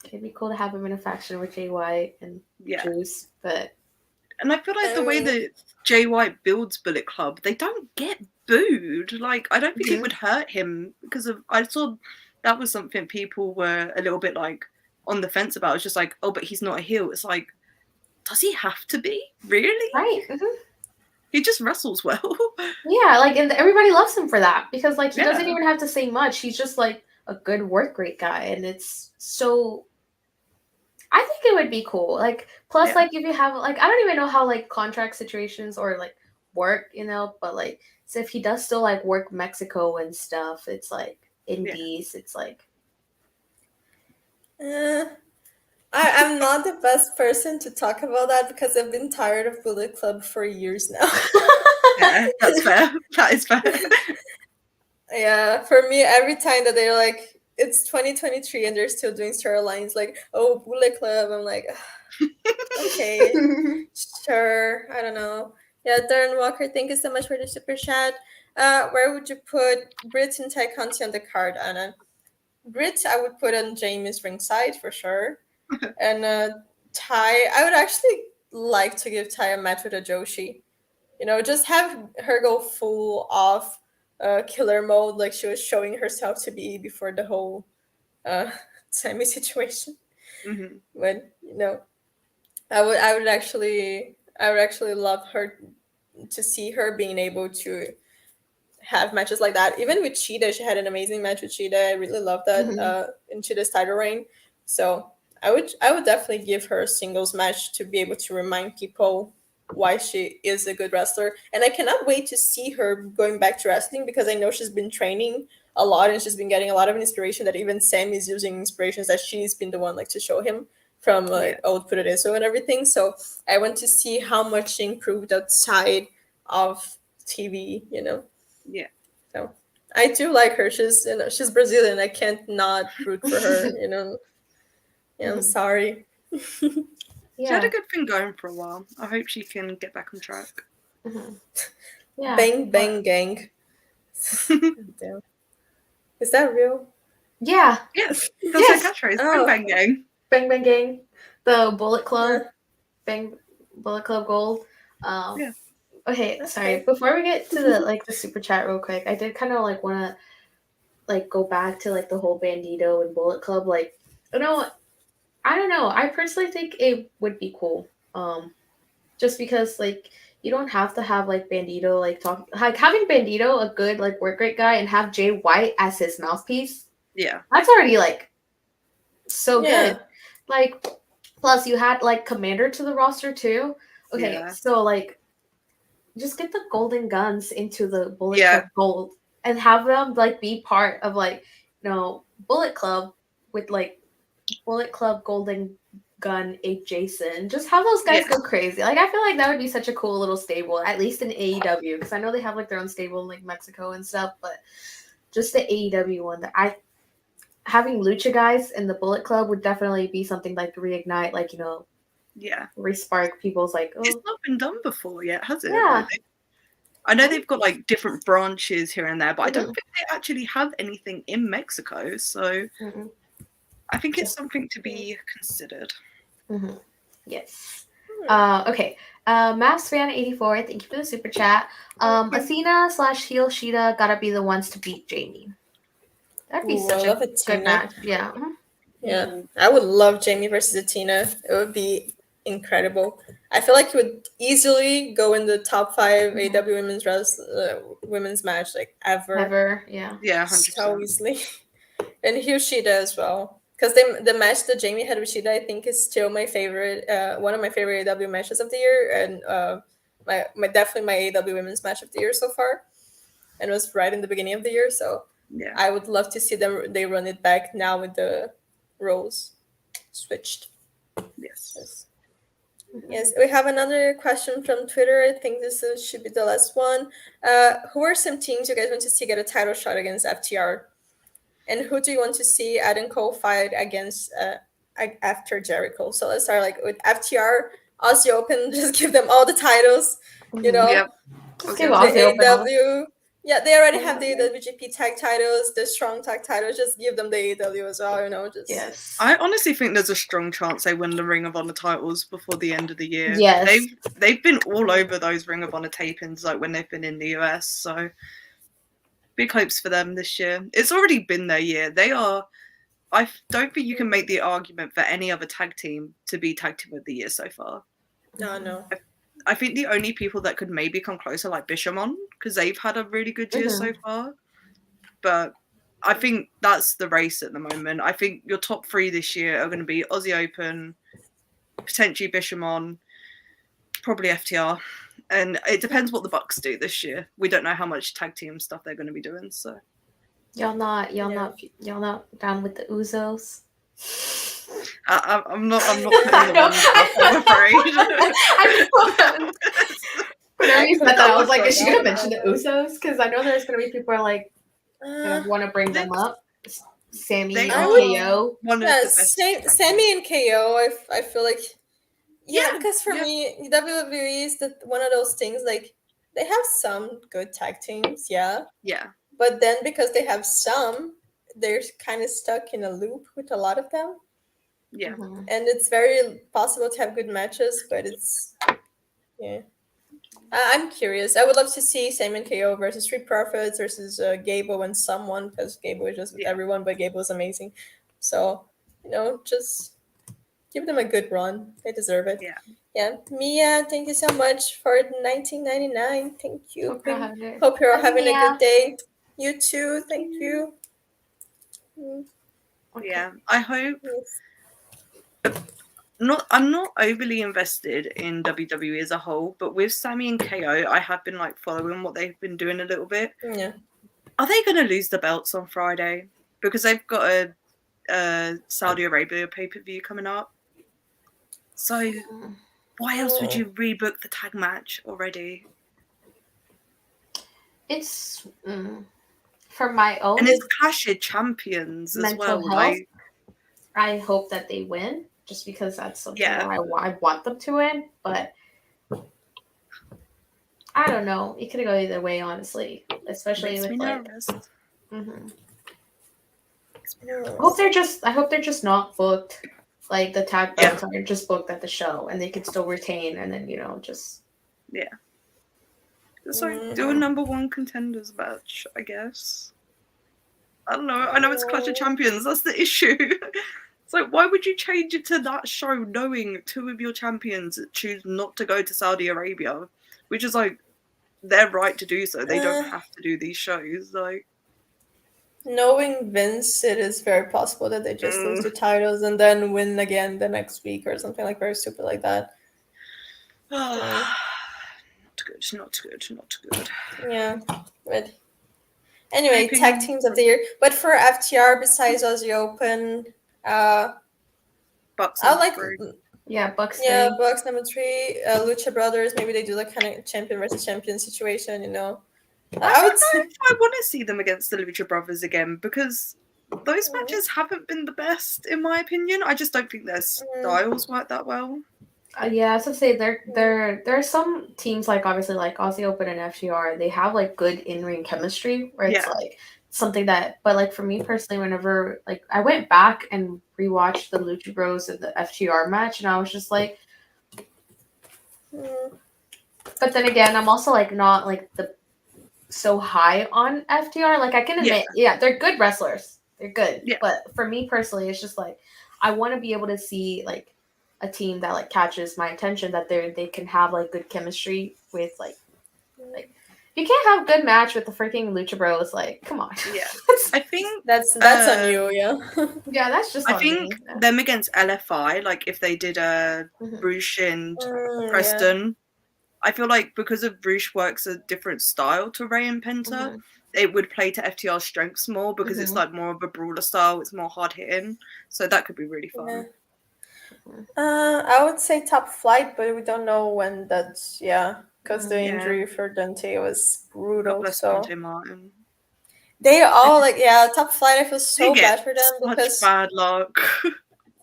it'd be cool to have him in a faction with Jay White and Juice, and I feel like the way that Jay White builds Bullet Club, they don't get booed. Like I don't think it would hurt him because I saw that was something people were a little bit like on the fence about. It's just like, oh, but he's not a heel. It's like, does he have to be? Really? Right. He just wrestles well. Yeah, like, and everybody loves him for that because like he doesn't even have to say much. He's just like a good work rate guy, and it's so. I think it would be cool. Like, plus, Yeah. like, if you have, like, I don't even know how, like, contract situations or, like, work, but, like, so if he does still, like, work Mexico and stuff, it's, like, indies, it's, like. I'm not the best person to talk about that because I've been tired of Bullet Club for years now. Yeah, that's fair. That is fair. Yeah, for me, every time that they're like, it's 2023 and they're still doing storylines like, oh, Bullet Club, I'm like, okay, sure, I don't know. Yeah, Darren Walker, thank you so much for the super chat. Where would you put Britt and Ty Conti on the card, Anna? Britt, I would put on Jamie's ringside for sure. And Ty, I would actually like to give Ty a match with a Joshi. Just have her go full off killer mode like she was showing herself to be before the whole Sammy situation. Mm-hmm. But I would actually love her to see her being able to have matches like that. Even with Cheetah, she had an amazing match with Cheetah. I really love that in Cheetah's title reign. So I would definitely give her a singles match to be able to remind people why she is a good wrestler. And I cannot wait to see her going back to wrestling because I know she's been training a lot and she's been getting a lot of inspiration that even Sam is using inspirations that she's been the one like to show him from Old Put It In So and everything. So I want to see how much she improved outside of TV. Yeah. So I do like her. She's Brazilian. I can't not root for her. Yeah, I'm sorry. She had a good thing going for a while. I hope she can get back on track. Yeah. Bang bang gang. Damn. Is that real? Yeah. Yes. That's Yes. her catchphrase. Oh. Bang bang gang. Bang Bang Gang, the Bullet Club, Yeah. Bullet Club Gold. Yeah. Okay, That's sorry. okay. Before we get to the super chat real quick, I did kind of like want to like go back to like the whole Bandido and Bullet Club. Like, I don't know. I personally think it would be cool. Just because like you don't have to have like Bandido like having Bandido a good like work rate guy and have Jay White as his mouthpiece. Yeah. That's already like so Yeah. good. Like, plus you had like Commander to the roster too. Okay, Yeah. so like, just get the Golden Guns into the Bullet Yeah. Club Gold and have them like be part of like, Bullet Club with like Bullet Club Golden Gun adjacent. Just have those guys go crazy. Like, I feel like that would be such a cool little stable, at least in AEW, because I know they have like their own stable in like Mexico and stuff, but just the AEW one that having Lucha guys in the Bullet Club would definitely be something like to reignite, like, Yeah. respark people's like, It's not been done before yet, has it? Yeah. Like, I know they've got like different branches here and there, but I don't Mhm. think they actually have anything in Mexico. So Mhm. I think it's something to be considered. Mm-hmm. Yes. Okay. Maps fan 84. Thank you for the super chat. Athena / Heel Shida gotta be the ones to beat Jamie. That'd be such a good match. Yeah. Mhm. Yeah, I would love Jamie versus Athena. It would be incredible. I feel like it would easily go in the top 5 AEW women's match like ever. Yeah. Yeah, 100%. So easily. And Yoshida as well. Because the match that Jamie had with Shida, I think, is still my favorite, one of my favorite AEW matches of the year, and definitely my AEW women's match of the year so far. And it was right in the beginning of the year, so Yeah. I would love to see they run it back now with the roles switched. Yes. Yes, we have another question from Twitter. I think should be the last one. Who are some teams you guys want to see get a title shot against FTR? And who do you want to see Adam Cole fight against after Jericho? So let's start like with FTR, Aussie Open. Just give them all the titles. Yep. Just give The Aussie Open all. AEW. Yeah, they already have the WGP tag titles, the strong tag titles. Just give them the AEW as well. Just Yes. I honestly think there's a strong chance they win the Ring of Honor titles before the end of the year. Yes. They've been all over those Ring of Honor tapings, like when they've been in the US. So big hopes for them this year. It's already been their year. They are. I don't think you can make the argument for any other tag team to be tag team of the year so far. No. I think the only people that could maybe come close are like Bishamon, because they've had a really good year so far. But I think that's the race at the moment. I think your top 3 this year are going to be Aussie Open, potentially Bishamon, probably FTR. And it depends what the Bucks do this year. We don't know how much tag team stuff they're going to be doing. So Y'all not down with the Usos? I'm not putting them on stuff, I'm afraid. Whenever you said that, I was like, is she gonna Yeah. mention the Usos? Because I know there's gonna be people who are like gonna want to bring them up. Sammy They and are KO. One of Yeah, the best tag Sammy and KO. I feel like Yeah, because for yeah. me, WWE is one of those things like they have some good tag teams, yeah, Yeah. but then because they have some, they're kind of stuck in a loop with a lot of them, Yeah. Mhm. and it's very possible to have good matches, but it's yeah. I'm curious. I would love to see Sammy and KO versus Street Profits versus Gable and someone because Gable is just with Yeah. everyone, but Gable is amazing. So just give them a good run. They deserve it. Yeah. Yeah. Mia, thank you so much for 1999. Thank you. Hope you're having it. Hope you're Bye, having a Mia. good day. You too. Thank you. Mm, Okay. Yeah. I hope yes. I'm not overly invested in WWE as a whole, but with Sammy and KO, I have been like following what they've been doing a little bit. Yeah. Are they going to lose the belts on Friday? Because they've got a Saudi Arabia pay-per-view coming up. So Mm. why else would you rebook the tag match already? It's for my own And it's Clash of Champions as mental well. health. Like, I hope that they win, just because that's something Yeah. that I want them to win. But I don't know. It could go either way, honestly. Especially makes with me like. nervous. Mhm. Makes me I nervous. hope they're just not booked. Like the tag Yeah. belts are just booked at the show, and they can still retain, and then just. Just like do a number 1 contenders match, I guess. I don't know. I know it's Clash of Champions. That's the issue. It's like, why would you change it to that show knowing 2 of your champions choose not to go to Saudi Arabia? Which is like their right to do so. They don't have to do these shows. Like, Knowing Vince, it is very possible that they just lose the titles and then win again the next week or something like very stupid like that. not good. Yeah, but anyway, Hoping- tag teams of the year. But for FTR, besides Aussie Open, Bucks I like Yeah, Bucks. Bucks number 3, Lucha Brothers. Maybe they do like kind of champion versus champion situation. I would say if I want to see them against the Lucha Brothers again because those matches haven't been the best in my opinion. I just don't think their styles work that well. Yeah, I was gonna say there are some teams like obviously like Aussie Open and FTR. They have like good in-ring chemistry where it's like something that. But like for me personally, whenever like I went back and rewatched the Lucha Bros and the FTR match, and I was just like. But then again, I'm also like not like the so high on FTR. Like I can admit, they're good wrestlers. They're good. Yeah. But for me personally, it's just like I want to be able to see like a team that like catches my attention, that they can have like good chemistry with like you can't have good match with the freaking Lucha Bros. Like, come on. Yeah. I think that's on you, yeah. Yeah, that's just I on think me. them against LFI, like if they did a Bruce and Preston, I feel like because of Bruce works a different style to Ray and Penta, it would play to FTR's strengths more because it's like more of a brawler style, it's more hard hitting. So that could be really fun. I would say Top Flight, but we don't know when that's because the injury for Dante was brutal. God bless so Dante Martin. They all like Top Flight. I feel so bad for them because bad luck.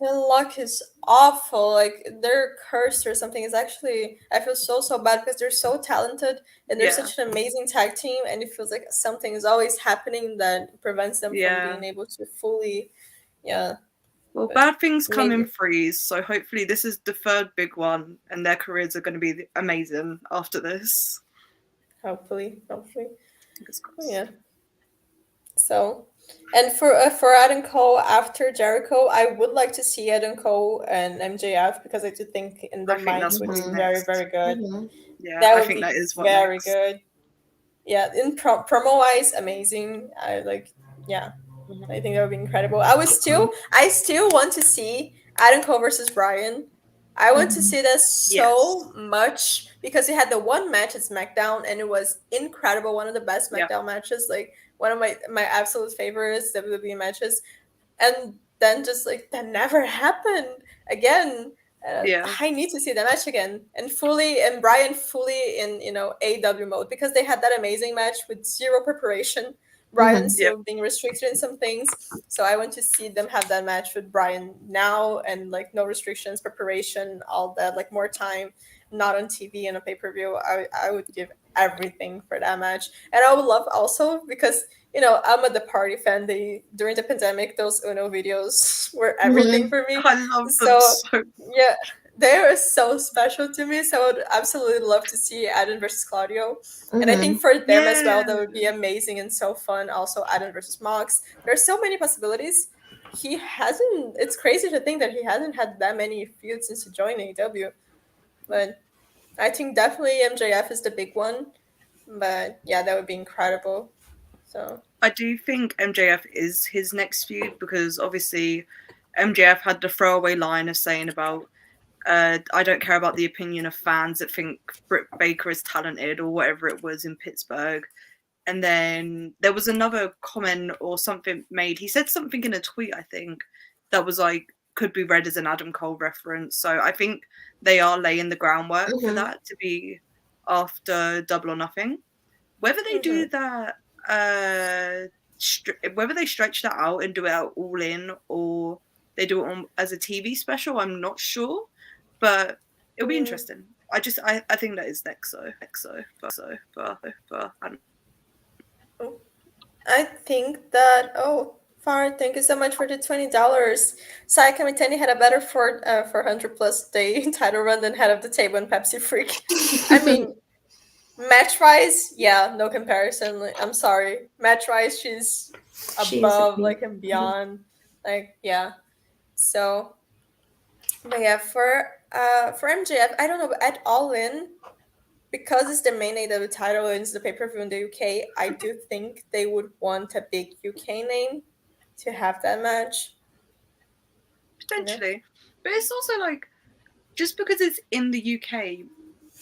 their luck is awful. Like they're cursed or something. It's actually I feel so bad because they're so talented and they're such an amazing tag team, and it feels like something is always happening that prevents them from being able to fully. Well, bad things come in threes, so hopefully this is the third big one, and their careers are going to be amazing after this. Hopefully. Fingers crossed. Yeah. So, and for Adam Cole after Jericho, I would like to see Adam Cole and MJF because I do think in the minds would be very, very good. Yeah, that I would think be that is very good. Yeah, in promo wise, amazing. I like. Yeah, I think that would be incredible. I still want to see Adam Cole versus Bryan. I want to see that so much because we had the one match at SmackDown and it was incredible. One of the best SmackDown matches, like one of my absolute favorites WWE matches. And then just like that never happened again. I need to see that match again and Bryan fully in AEW mode because they had that amazing match with zero preparation. Bryan still being restricted in some things, so I want to see them have that match with Bryan now and like no restrictions, preparation, all that, like more time, not on TV and a pay-per-view. I would give everything for that match, and I would love also because I'm a The Party fan. During the pandemic, those Uno videos were everything for me. I love them so. Yeah, they were so special to me. So I would absolutely love to see Adam versus Claudio. And I think for them as well, that would be amazing and so fun. Also, Adam versus Mox. There's so many possibilities. It's crazy to think that he hasn't had that many feuds since he joined AEW. But I think definitely MJF is the big one. But yeah, that would be incredible. So I do think MJF is his next feud because obviously MJF had the throwaway line of saying about I don't care about the opinion of fans that think Britt Baker is talented or whatever it was in Pittsburgh. And then there was another comment or something made. He said something in a tweet, I think, that was like, could be read as an Adam Cole reference. So I think they are laying the groundwork for that to be after Double or Nothing. Whether they do that, whether they stretch that out and do it out all in or they do it as a TV special, I'm not sure. But it'll be interesting. I think that is next. I think that Farah, thank you so much for the $20. Sai Kamitani had a better 400 plus day title run than head of the table and Pepsi Freak. I mean, match wise, yeah, no comparison. Like, I'm sorry, match wise, she's above, like, and beyond. Like, yeah. So, but yeah, for MJF, I don't know, but at All In, because it's the main AEW title and it's the pay-per-view in the UK, I do think they would want a big UK name to have that match. Potentially. But it's also like, just because it's in the UK,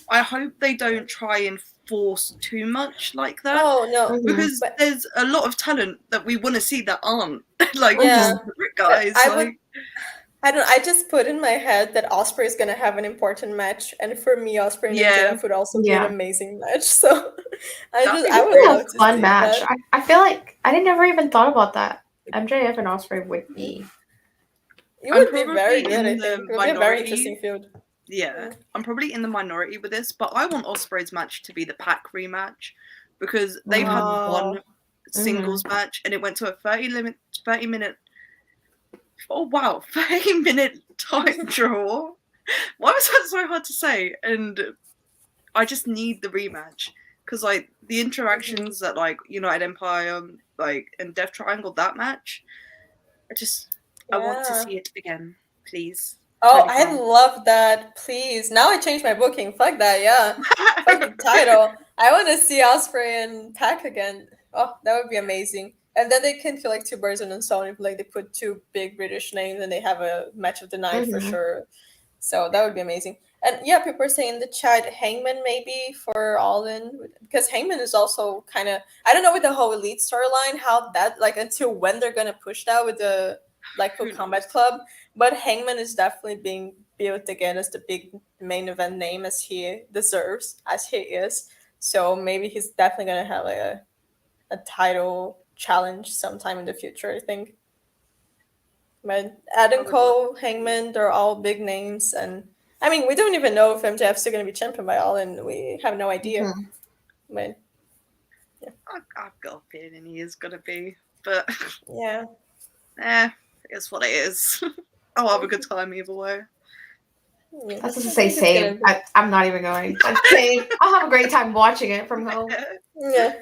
I hope they don't try and force too much like that. Oh, no. Because there's a lot of talent that we want to see that aren't. Like, guys. I just put in my head that Ospreay is going to have an important match, and for me, Ospreay and MJF would also be an amazing match. So I would love to fun see match. that. I feel like I never even thought about that. MJF and Ospreay would be. It would be very good. I think it would be a very interesting feud. Yeah, I'm probably in the minority with this, but I want Ospreay's match to be the Pac rematch because they've had one singles match and it went to a 30-minute. Oh wow, 30-minute time draw. Why was that so hard to say? And I just need the rematch because like the interactions that like United Empire like and Death Triangle, that match, I want to see it again, please. Oh, I love that. Please. Now I changed my booking. Fuck that, yeah. Fuck the title. I want to see Ospreay and Pac again. Oh, that would be amazing. And then they can kill like two birds with one stone if like they put two big British names and they have a match of the night for sure. So that would be amazing. And yeah, people are saying in the chat Hangman maybe for All In because Hangman is also kind of, I don't know with the whole Elite storyline how that like until when they're gonna push that with the Blackpool Combat Club, but Hangman is definitely being built again as the big main event name as he deserves, as he is. So maybe he's definitely gonna have like a title challenge sometime in the future, I think. But Adam Cole, Hangman, they're all big names, and I mean we don't even know if MJF's still gonna be champion by All In. We have no idea. But yeah, I've got a feeling he is gonna be, but yeah. It's what it is. I'll have a good time either way. I was going to say same. I'm not even going. Same. I'll have a great time watching it from home. Yeah.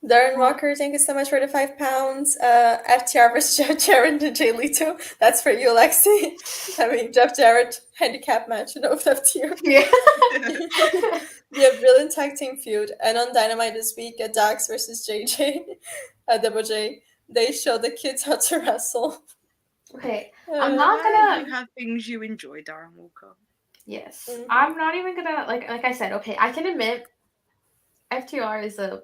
Darren Walker, thank you so much for the £5. FTR versus Jeff Jarrett and Jay Leto. That's for you, Lexi. I mean, Jeff Jarrett handicap match with FTR. Yeah. We have brilliant tag team feud. And on Dynamite this week, Dax versus JJ, Double J. they show the kids how to wrestle. Okay, I'm not Glad gonna. you have things you enjoy, Darren Walker. Yes, Mhm. I'm not even gonna like I said. Okay, I can admit FTR is a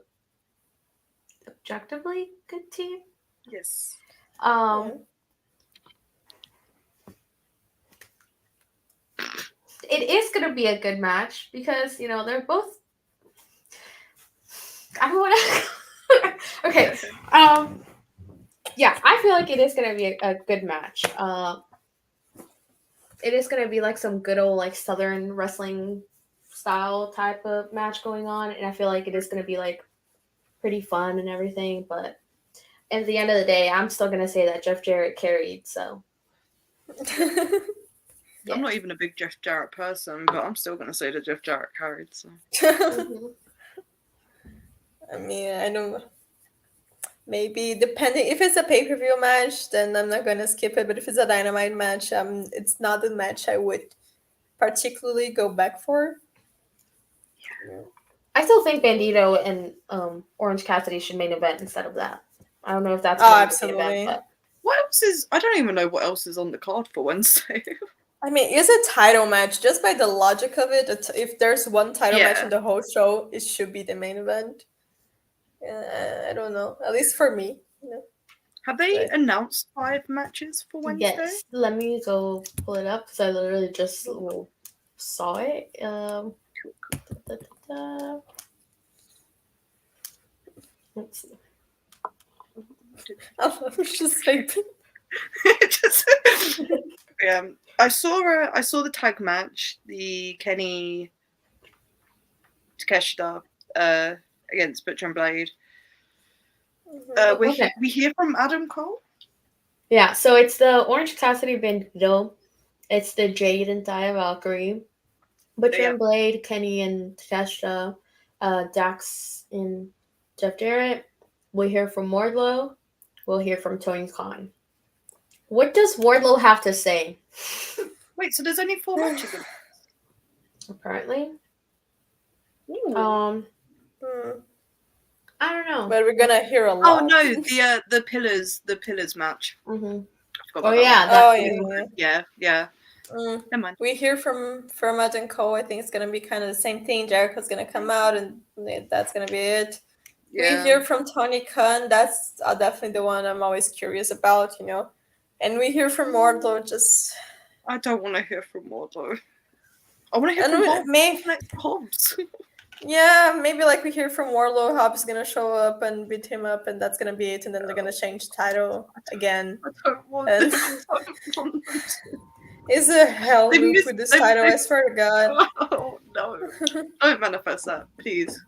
objectively good team. Yes. Um, it is gonna be a good match because they're both. I want to. Okay. Yeah, I feel like it is gonna be a good match. It is gonna be like some good old like Southern wrestling style type of match going on, and I feel like it is gonna be like pretty fun and everything. But at the end of the day, I'm still gonna say that Jeff Jarrett carried. So yeah. I'm not even a big Jeff Jarrett person, but I'm still gonna say that Jeff Jarrett carried. So. Mhm. I mean, I don't. Maybe depending if it's a pay-per-view match, then I'm not gonna skip it. But if it's a Dynamite match, it's not the match I would particularly go back for. I still think Bandido and Orange Cassidy should main event instead of that. I don't know if that's Oh, gonna be the absolutely. event, but What else is? I don't even know what else is on the card for Wednesday. I mean, it's a title match. Just by the logic of it, if there's one title match Yeah. in the whole show, it should be the main event. I don't know. At least for me. Have they But- announced 5 matches for Wednesday? yes. Let me go pull it up because I literally just saw it. Let's see. I was just vaping. Yeah, I saw the tag match, the Kenny Takeshita against Butcher and Blade. We hear from Adam Cole. Yeah, so it's the Orange Cassidy Bandido, it's the Jade and Thaya Valkyrie, Butcher and Blade, Kenny and Takeshita, Dax and Jeff Jarrett. We'll hear from Wardlow. We'll hear from Tony Khan. What does Wardlow have to say? Wait, so there's only 4 matches. Apparently. Ooh. I don't know. But we're gonna hear a lot. Oh no, the pillars match. Mm-hmm. I forgot Oh about yeah, yeah. Mm. Never mind. We hear from Adam Cole. I think it's gonna be kind of the same thing. Jericho's gonna come out, and that's gonna be it. Yeah. We hear from Tony Khan. That's definitely the one I'm always curious about, And we hear from Wardlow. Just I don't want to hear from Wardlow. I want to hear and from Hobbs. Hobbs. Yeah, maybe like we hear from Wardlow. Hobbs is gonna show up and beat him up, and that's gonna be it. And then they're gonna change the title again. I don't want And- this. I don't want this. It's a hell They loop missed- with this they- title. they- I swear to God. Oh no! Don't manifest that, please.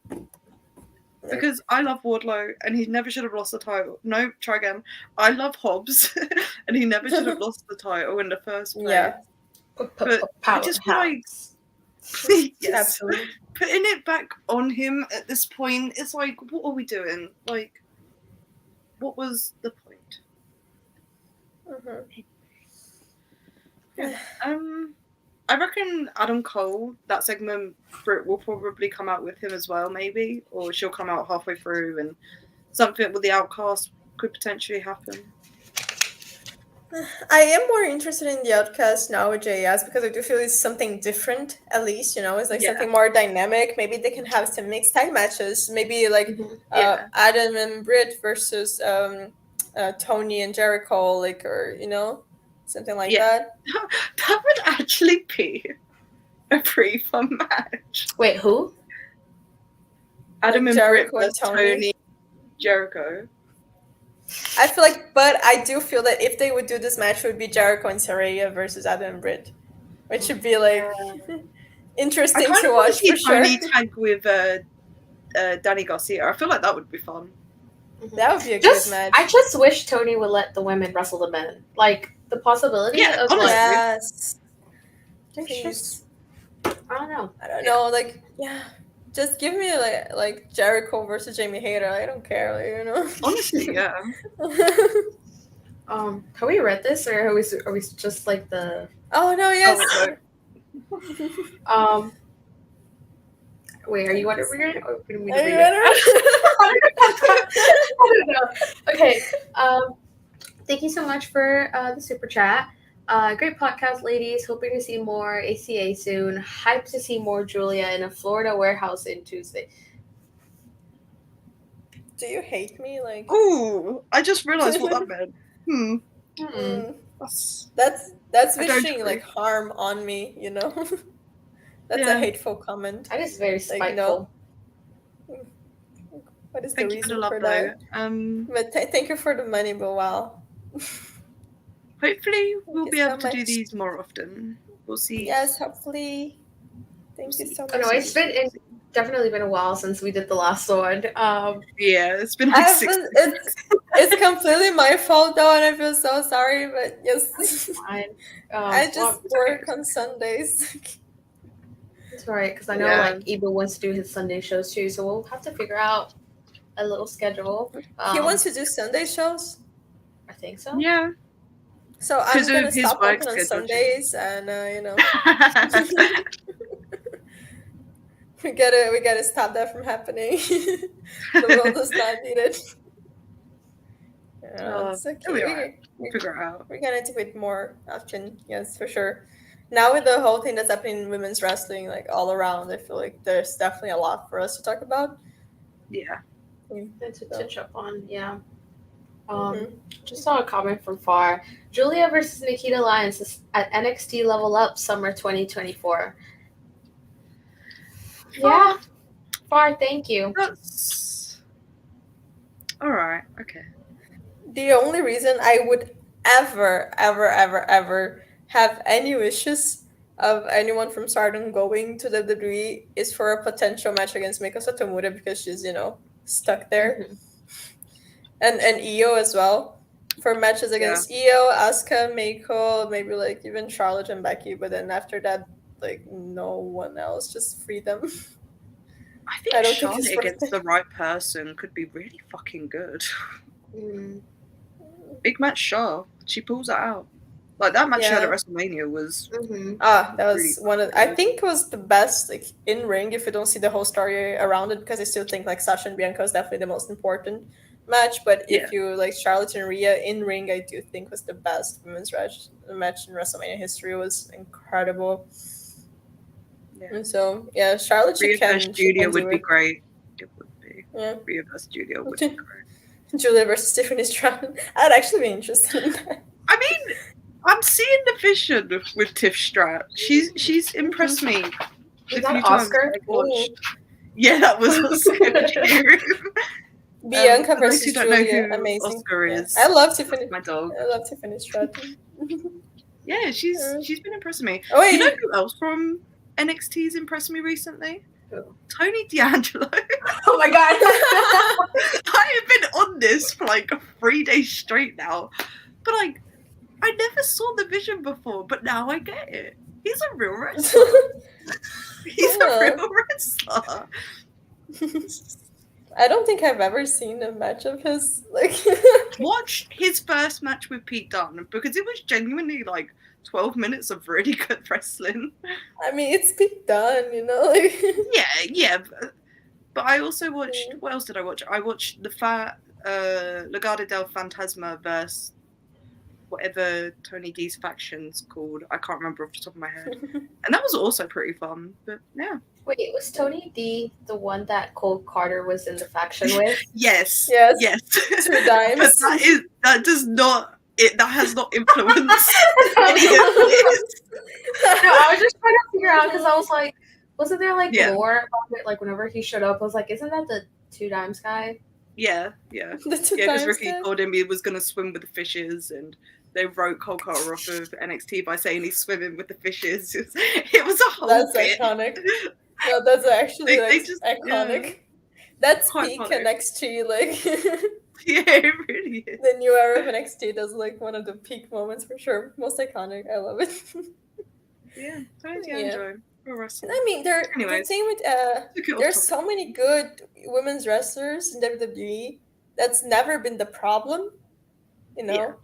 Because I love Wardlow, and he never should have lost the title. No, try again. I love Hobbs, and he never should have lost the title in the first place. Yeah. But I just feel like yes, Absolutely. putting it back on him at this point, it's like, what are we doing? Like, what was the point? Yeah. I reckon Adam Cole, that segment, Britt will probably come out with him as well, maybe, or she'll come out halfway through, and something with the Outcast could potentially happen. I am more interested in the Outcast now with JS because I do feel it's something different, at least, it's like something more dynamic. Maybe they can have some mixed tag matches. Maybe like Adam and Britt versus Tony and Jericho, like, or, something like that. That would actually be a pretty fun match. Wait, who? Adam and Jericho Britt and versus Tony. Jericho. I feel like, but I do feel that if they would do this match, it would be Jericho and Saraya versus Adam and Britt, which would be like interesting to watch for sure. Tony tag with Danny Garcia. I feel like that would be fun. That would be a good match. I just wish Tony would let the women wrestle the men. Like the possibility of honestly. Yes. Please. I don't know. Like, just give me like Jericho versus Jamie Hayter. I don't care, Honestly, yeah. Have we read this, or are we just like the? Oh no! Yes. Wait, are you want to read it or do me to Are read you it? ready? I don't know. Okay. Thank you so much for the super chat. Great podcast, ladies. Hoping to see more A.C.A soon. Hyped to see more Julia in a Florida warehouse in Tuesday. Do you hate me? Like, Ooh, I just realised what that meant. That's that's I don't wishing agree. like harm on me, you know. That's a Yeah. hateful comment. That is very Like, you know, spiteful. what is the Thank you for the reason love, for though. that? But thank you for the money, but wow. Hopefully, we'll you be so able to do much. these more often. We'll see. Yes, hopefully. Thank you see. so I know much. it's definitely been a while since we did the last one. Yeah, it's been like 6 weeks. It's completely my fault though, and I feel so sorry. But yes, Fine. I just Well, work on Sundays. it's all right because I know Yeah. like Ebo wants to do his Sunday shows too, so we'll have to figure out a little schedule. He wants to do Sunday shows, I think so. Yeah. so I'm 'Cause of gonna his stop work open on schedule, Sundays, and you know, we gotta stop that from happening. The world does not need it. It's okay. it'll be alright. We'll figure it out. We're gonna do it more often, yes, for sure. Now with the whole thing that's happening in women's wrestling, like all around, I feel like there's definitely a lot for us to talk about. Yeah. To touch up on, yeah. Mhm. Just saw a comment from Far. Julia versus Nikita Lyons is at NXT Level Up Summer 2024. Yeah. Far, thank you. That's alright. Okay. The only reason I would ever have any wishes of anyone from Stardom going to WWE is for a potential match against Miko Satomura because she's, you know, stuck there. Mhm. And Io as well. For matches against Io, Asuka, Mako, maybe like even Charlotte and Becky, but then after that, like no one else, just free them. I think I don't think Charlotte it's worth against it. the right person could be really fucking good. Mm. Big match Shaw. She pulls that out. Like that match she had at Yeah. WrestleMania was Mhm. That was really one of I think it was the best like in ring if you don't see the whole story around it because I still think like Sasha and Bianca is definitely the most important match. But if you like Charlotte and Rhea in ring, I do think was the best women's match in WrestleMania history. It was incredible. Yeah. And so yeah, Charlotte Rhea versus Julia would be great. It would be. Yeah. Rhea versus Julia would be great. Julia versus Tiffany Stratton. I'd actually be interested in that. I mean, I'm seeing the vision with Tiff Strat. She's impressed me. Was that Oscar? I've watched. Yeah, that was Oscar. Bianca For those versus who don't know Julia, who amazing. Oscar is, I love Tiffany. that's my dog. I love Tiffany Stratton. Yeah, she's been impressing me. Oh, wait. You know who else from NXT's impressed me recently? Who? Tony D'Angelo. Oh my god. I have been on this for like 3 days straight now. But like I never saw the vision before, but now I get it. He's a real wrestler. He's a real wrestler. I don't think I've ever seen a match of his. Like, watch his first match with Pete Dunne because it was genuinely like 12 minutes of really good wrestling. I mean, it's Pete Dunne, you know. Like... yeah. But I also watched. What else did I watch? I watched the Legado del Fantasma versus whatever Tony D's faction's called. I can't remember off the top of my head. And that was also pretty fun. But yeah. Wait, was Tony D the one that Cole Carter was in the faction with? Yes. Yes. 2 dimes. But that has not influenced any of this. No, I was just trying to figure out because I was like, wasn't there like Yeah. lore about it? Like whenever he showed up, I was like, isn't that the 2 dimes guy? Yeah. Because Ricky told him he was going to swim with the fishes, and they wrote Cole Carter off of NXT by saying he's swimming with the fishes. It was a whole bit. Iconic. No, that's actually They just iconic. Yeah. That's Quite peak iconic. NXT, like. Yeah, it really is. The new era of NXT does like one of the peak moments for sure. Most iconic. I love it. Yeah, Tony D'Angelo. I mean, the thing with there's so many good women's wrestlers in WWE. That's never been the problem. You know,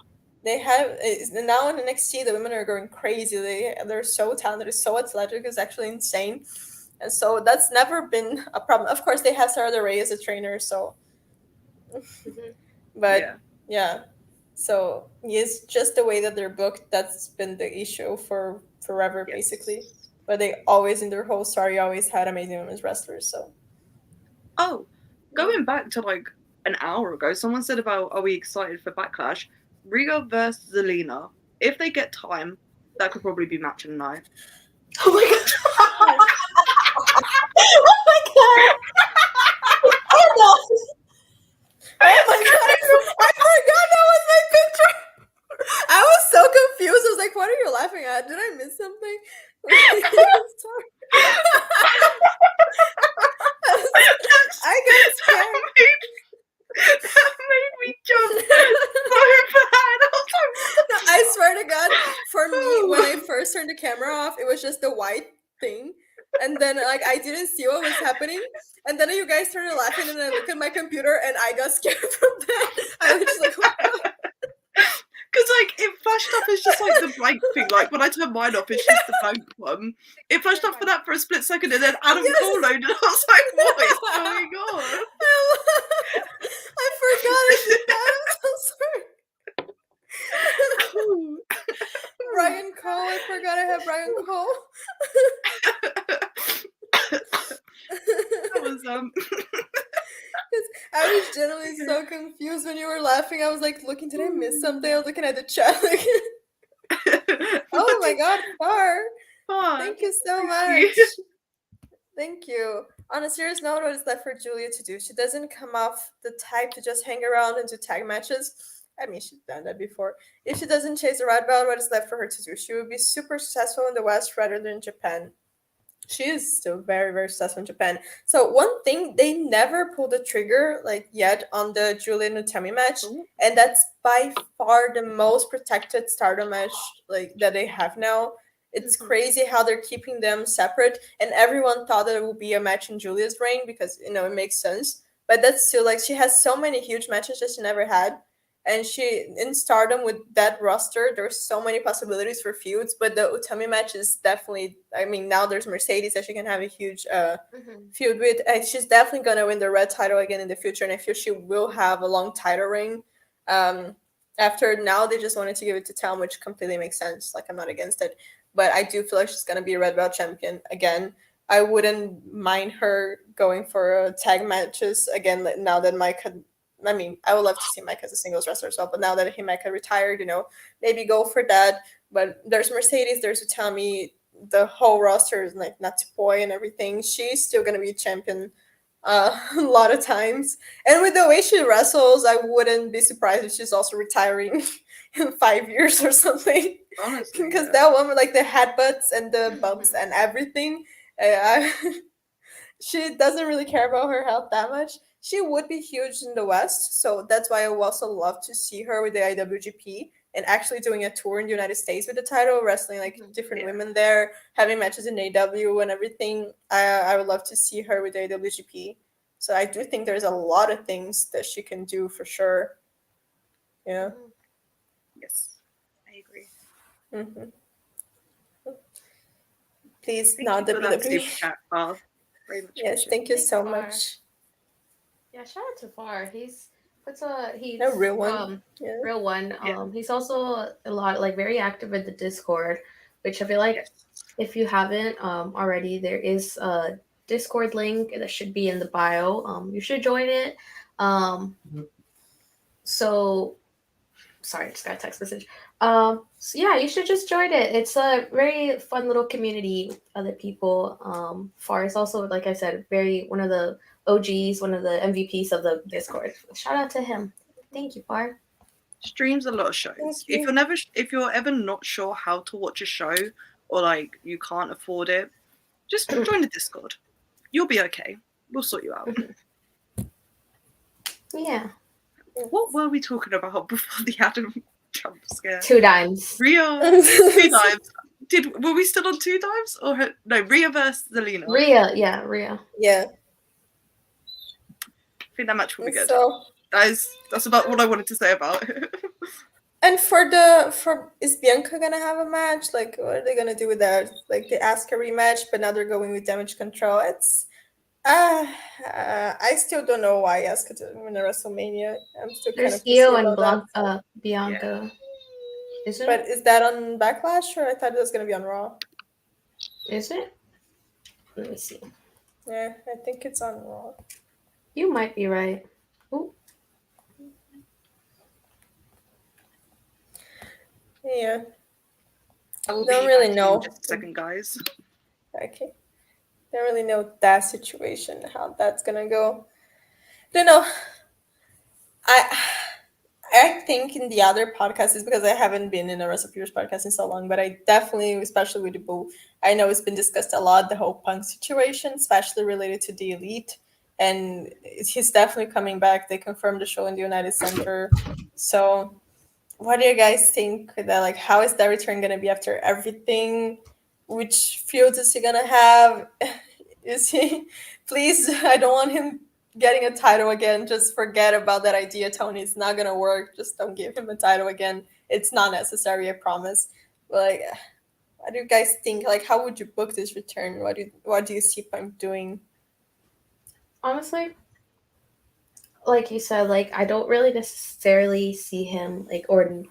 they have now in NXT the women are going crazy. They're so talented, so athletic. It's actually insane. And so that's never been a problem. Of course, they have Sarah Ray as a trainer, so. But yeah. So it's just the way that they're booked. That's been the issue for forever, basically. But they always, in their whole story, always had amazing women's wrestlers. So. Oh, going back to like an hour ago, someone said about, are we excited for Backlash? Rhea versus Zelina. If they get time, that could probably be match of the night. Oh my god. Oh my god. Oh no. Oh my god, I forgot that was my picture. I was so confused. I was like, what are you laughing at? Did I miss something? I got scared. That made me jump so bad. No, I swear to God, for me, when I first turned the camera off, it was just the white thing. And then like I didn't see what was happening. And then you guys started laughing and I looked at my computer and I got scared from that. I was just like, oh my God. Because like it flashed up as just like the blank thing. Like when I turned mine off, it's just the blank one. It flashed up for that for a split second, and then Adam Cole loaded. I was like, "What is going on?" I forgot I did that. I'm so sorry. Brian Cole. I forgot I have Brian Cole. That was I was genuinely so confused when you were laughing. I was like looking, did I miss something? I was looking at the chat. Like, oh my god, Far. Thank you so much. Thank you. On a serious note, what is left for Julia to do? She doesn't come off the type to just hang around and do tag matches. I mean, she's done that before. If she doesn't chase a red belt, what is left for her to do? She would be super successful in the West rather than Japan. She is still very, very successful in Japan. So one thing, they never pulled the trigger like yet on the Julia and Utami match, and that's by far the most protected Stardom match like that they have now. It's crazy how they're keeping them separate, and everyone thought that it would be a match in Julia's reign because it makes sense. But that's still like she has so many huge matches that she never had. And she in Stardom with that roster, there's so many possibilities for feuds. But the Utami match is definitely. I mean, now there's Mercedes that she can have a huge feud with. And she's definitely gonna win the red title again in the future, and I feel she will have a long title reign. After now, they just wanted to give it to Tam, which completely makes sense. Like I'm not against it, but I do feel like she's gonna be a red belt champion again. I wouldn't mind her going for tag matches again now that Mike had. I mean, I would love to see Mike as a singles wrestler as well, but now that Mike had retired, maybe go for that. But there's Mercedes, there's Utami, the whole roster is like Natsupoi and everything. She's still gonna be a champion a lot of times. And with the way she wrestles, I wouldn't be surprised if she's also retiring in 5 years or something. honestly Because that woman, like the headbutts and the bumps and everything, she doesn't really care about her health that much. She would be huge in the West, so that's why I would also love to see her with the IWGP and actually doing a tour in the United States with the title, wrestling like different women there, having matches in AEW and everything. I would love to see her with the IWGP. So I do think there's a lot of things that she can do for sure. Yeah. Yes, I agree. Please, Thank not you for that WWE. super chat, Val. Very much Yes, appreciated. thank you Thank so you, Far. much. Yeah, shout out to Far. He's A real one. Yeah. real one. He's also a lot like very active in the Discord, which I feel like if you haven't already, there is a Discord link that should be in the bio. You should join it. So sorry, I just got a text message. So yeah, you should just join it. It's a very fun little community with other people. Far is also, like I said, one of the OGs, one of the MVPs of the Discord. Shout out to him. Thank you, Far. Streams a lot of shows. If you're ever not sure how to watch a show or like you can't afford it, just join the Discord. You'll be okay. We'll sort you out. Yeah. What were we talking about before the Adam jump scare? 2 dimes. Rhea, 2 dimes. Were we still on 2 dimes or no? Rhea versus Zelina. Rhea. Yeah. I think that match will be good. So That's about what I wanted to say about it. And is Bianca gonna have a match? Like, what are they gonna do with that? Like, they ask a rematch, but now they're going with Damage Control. It's I still don't know why Asuka didn't win a WrestleMania. I'm still kind There's of pissy Io and about that. Bianca. Isn't But it? is that on Backlash, or I thought it was gonna be on Raw? Is it? Let me see. Yeah, I think it's on Raw. You might be right. Ooh. Yeah. I will Don't be really back know. in just a second, guys. Okay. Don't really know that situation, how that's gonna go. Don't know. I I think in the other podcasts is because I haven't been in a Russell Peters podcast in so long, but I definitely, especially with the Boo, I know it's been discussed a lot, the whole Punk situation, especially related to the Elite. And he's definitely coming back. They confirmed the show in the United Center. So what do you guys think that, like, how is that return gonna be after everything? Which fields is he gonna have? Is he please, I don't want him getting a title again. Just forget about that idea, Tony. It's not gonna work. Just don't give him a title again. It's not necessary, I promise. But like, what do you guys think? Like, how would you book this return? What do you see Punk doing? Honestly, like you said, like I don't really necessarily see him like or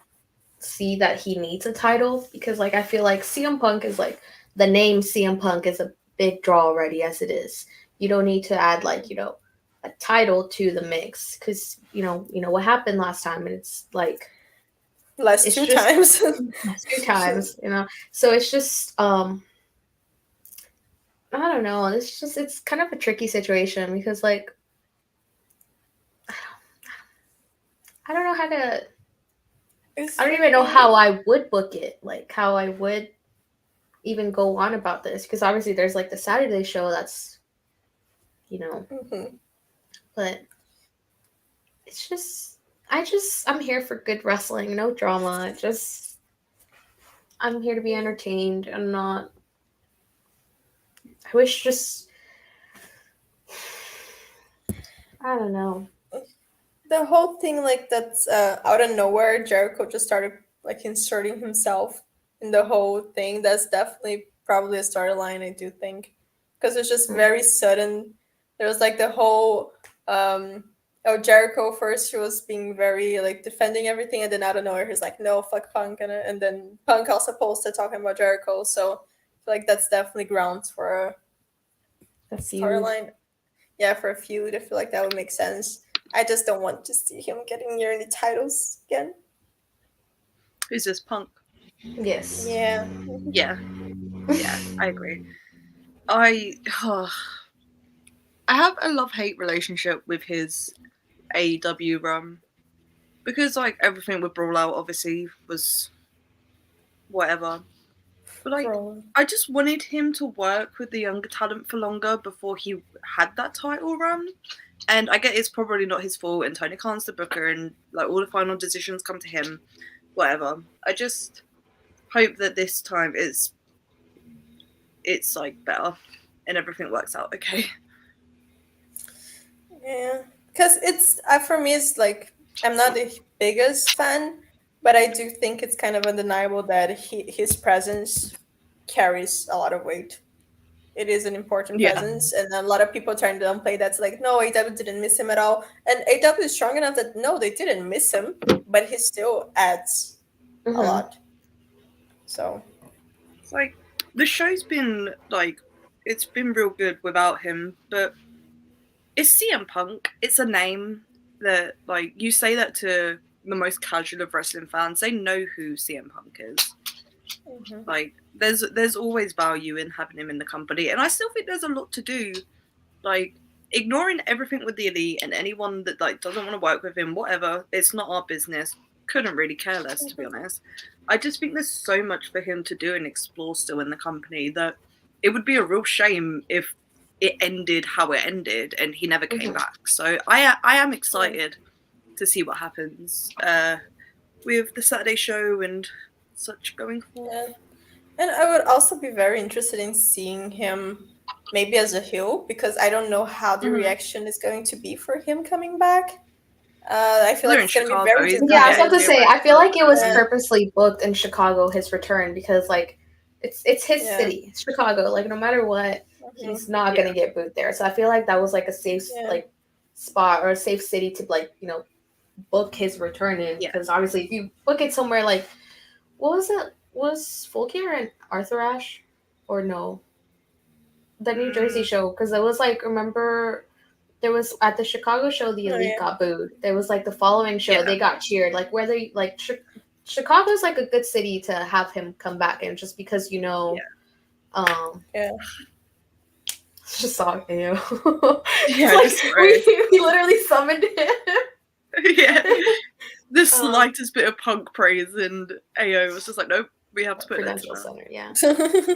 see that he needs a title because like I feel like CM Punk is like the name CM Punk is a big draw already as it is. You don't need to add like, a title to the mix cuz you know what happened last time and it's like Last it's two just times. two times, you know. So it's just I don't know. It's kind of a tricky situation because like I don't know how to I don't even know how I would book it, like how I would even go on about this because obviously there's like the Saturday show that's Mhm. but it's just I'm here for good wrestling, no drama. I'm here to be entertained. I'm not. I wish just I don't know. The whole thing, like, that's out of nowhere, Jericho just started like inserting himself in the whole thing. That's definitely probably a storyline, I do think, because it's just very sudden. There was like the whole oh, Jericho first, he was being very like defending everything, and then out of nowhere he's like, no, fuck Punk, and then Punk also posted talking about Jericho. So I feel like that's definitely grounds for a A feud. storyline. Yeah, for a feud, I feel like that would make sense. I just don't want to see him getting near any titles again. Who's this, Punk? Yes. Yeah. Yeah, I agree. I have a love-hate relationship with his AEW run because like everything with Brawl Out obviously was whatever. But like I just wanted him to work with the younger talent for longer before he had that title run. And I get it's probably not his fault and Tony Khan's the booker and like all the final decisions come to him. Whatever. I just hope that this time it's like better and everything works out okay. Yeah. Because it's, for me, it's like, I'm not the biggest fan, but I do think it's kind of undeniable that his presence carries a lot of weight. It is an important Yeah. presence, and a lot of people trying to downplay that's like, no, AW didn't miss him at all. And AW is strong enough that no, they didn't miss him, but he still adds a lot. So It's like the show's been like it's been real good without him, but it's CM Punk. It's a name that like you say that to the most casual of wrestling fans, they know who CM Punk is. Like there's always value in having him in the company, and I still think there's a lot to do. Like ignoring everything with the Elite and anyone that like doesn't want to work with him, whatever. It's not our business. Couldn't really care less, to be honest. I just think there's so much for him to do and explore still in the company that it would be a real shame if it ended how it ended and he never came back. So I am excited to see what happens with the Saturday show and such going forward. yeah. And I would also be very interested in seeing him maybe as a heel, because I don't know how the reaction is going to be for him coming back. I feel like They're it's in gonna be Chicago, very isn't Yeah, I was Yeah, about to yeah, say, right. I feel like it was Yeah. purposely booked in Chicago, his return, because like it's his Yeah. city, it's Chicago. Like no matter what, he's not Yeah. gonna get booed there. So I feel like that was like a safe Yeah. like spot or a safe city to like book his return in. Yeah. Because obviously, if you book it somewhere like what was it? Was Full Gear and Arthur Ashe or no? The New Jersey show, because it was like remember there was at the Chicago show the Oh, Elite yeah. got booed. There was like the following show Yeah. they got cheered. Like whether like Chicago's like a good city to have him come back in just because Yeah. just saw him. Yeah, like, just right. we literally summoned him. Yeah. The slightest bit of punk praise, and AO was just like, nope, we have to put that to Prudential them. Center, yeah.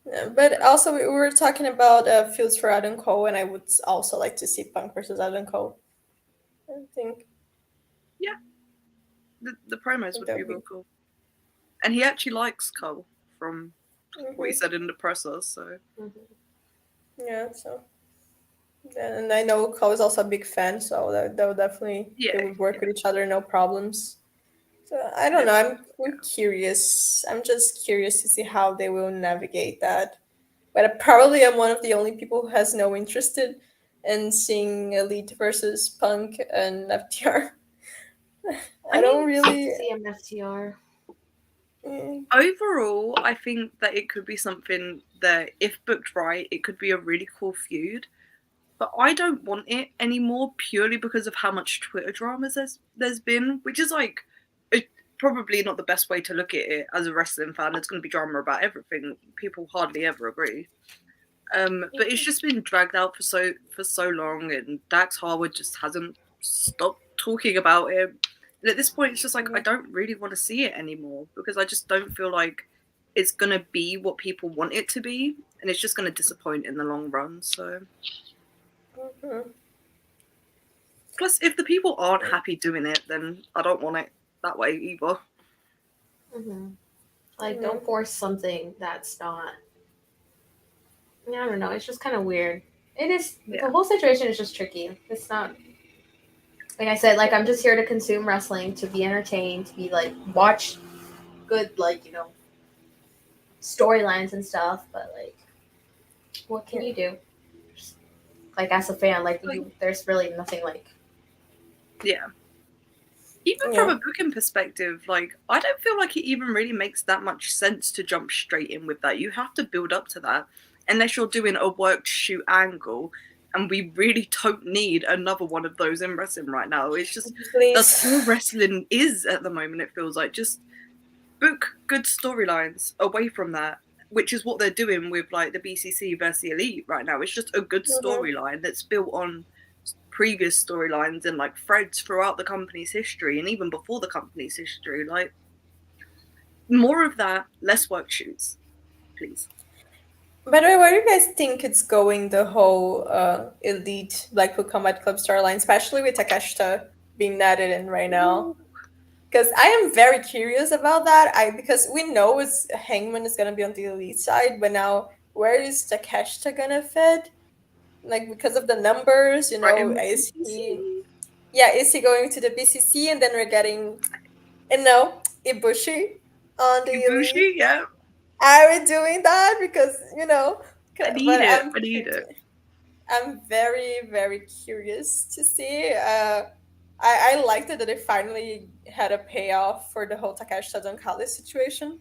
Yeah, but also we were talking about fields for Adam Cole, and I would also like to see Punk versus Adam Cole. I think The promos would That be would be- real cool. And he actually likes Cole from what he Mhm. said in the presser, so Yeah, so and I know Cole is also a big fan, so that would definitely they would work with each other, no problems. So I don't know. I'm curious. I'm just curious to see how they will navigate that. But I probably am one of the only people who has no interest in seeing Elite versus Punk and FTR. I don't really. see him FTR. overall, I think that it could be something that, if booked right, it could be a really cool feud. But I don't want it anymore purely because of how much Twitter dramas there's been, which is like probably not the best way to look at it as a wrestling fan. It's going to be drama about everything. People hardly ever agree. But it's just been dragged out for so long, and Dax Harwood just hasn't stopped talking about it. And at this point, it's just like I don't really want to see it anymore because I just don't feel like it's gonna be what people want it to be, and it's just gonna disappoint in the long run. So, plus, if the people aren't happy doing it, then I don't want it that way either. Like, don't force something that's not. I don't know. It's just kind of weird. It is. The whole situation is just tricky. It's not. Like I said, like I'm just here to consume wrestling, to be entertained, to be like watch good storylines and stuff. But like, what can you do? Just, like as a fan, there's really nothing like. Yeah. Even from a booking perspective, like I don't feel like it even really makes that much sense to jump straight in with that. You have to build up to that, unless you're doing a worked shoot angle. And we really don't need another one of those in wrestling right now. It's just that's all wrestling is at the moment. It feels like just book good storylines away from that, which is what they're doing with like the BCC versus the Elite right now. It's just a good storyline that's built on previous storylines and like threads throughout the company's history and even before the company's history. Like more of that, less work shoots, please. By the way, where do you guys think it's going, the whole Elite Blackpool Combat Club storyline, especially with Takeshita being added in right now? Because I am very curious about that. Because we know Hangman is gonna be on the Elite side, but now where is Takeshita gonna fit? Like because of the numbers, is he? Yeah, is he going to the BCC and then we're getting, Ibushi on the Elite? Ibushi, yeah. Are we doing that? Because I need it. I'm very, very curious to see. I liked it that they finally had a payoff for the whole Takeshita Don Callis situation.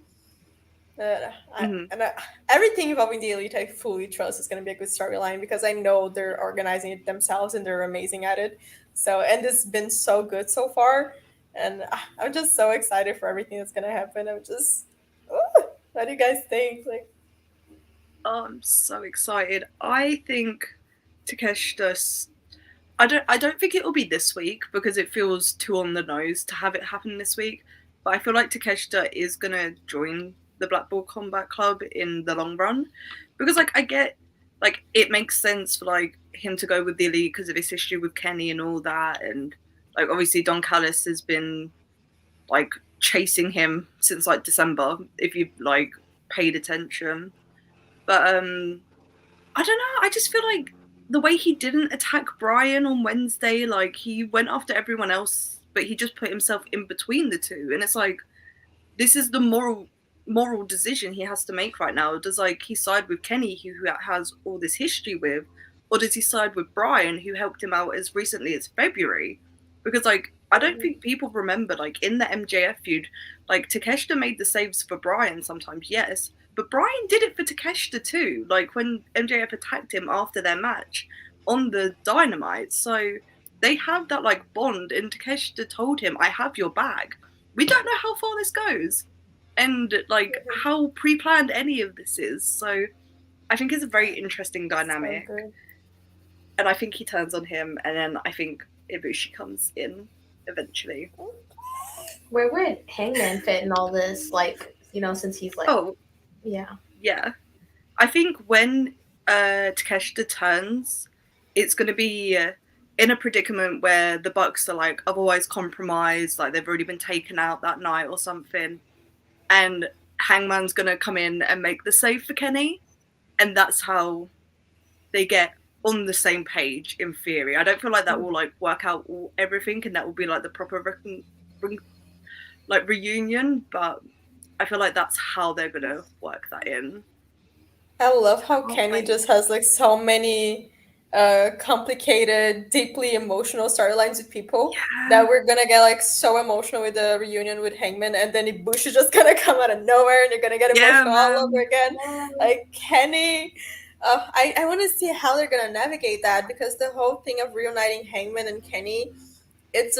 Everything involving the Elite, I fully trust is going to be a good storyline because I know they're organizing it themselves and they're amazing at it. So, and it's been so good so far. And I'm just so excited for everything that's going to happen. What do you guys think? Like, I'm so excited. I think Takeshita. I don't think it'll be this week because it feels too on the nose to have it happen this week. But I feel like Takeshita is gonna join the Black Ball Combat Club in the long run because I get it makes sense for him to go with the Elite because of his history with Kenny and all that, and obviously Don Callis has been chasing him since December if you've paid attention. But I don't know. I just feel like the way he didn't attack Brian on Wednesday, like he went after everyone else, but he just put himself in between the two, and it's like, this is the moral decision he has to make right now. Does like he side with Kenny, who has all this history with, or does he side with Brian, who helped him out as recently as February? Because like I don't think people remember, like in the MJF feud, like Takeshita made the saves for Brian sometimes, yes, but Brian did it for Takeshita too. Like when MJF attacked him after their match on the Dynamite, so they have that like bond, and Takeshita told him, "I have your back." We don't know how far this goes, and like how pre-planned any of this is. So I think it's a very interesting dynamic, So and I think he turns on him, and then I think Ibushi comes in eventually. Where would Hangman fit in all this? Like, you know, since he's like, yeah, I think when Takeshita turns, it's going to be in a predicament where the Bucks are like otherwise compromised, like they've already been taken out that night or something, and Hangman's going to come in and make the save for Kenny, and that's how they get on the same page in theory. I don't feel like that will like work out everything, and that will be like the proper reunion, but I feel like that's how they're going to work that in. I love how Kenny just has like so many complicated, deeply emotional storylines with people that we're gonna get like so emotional with the reunion with Hangman, and then Ibushi just gonna come out of nowhere and you're gonna get emotional all over again. Like Kenny, I want to see how they're gonna navigate that, because the whole thing of reuniting Hangman and Kenny, it's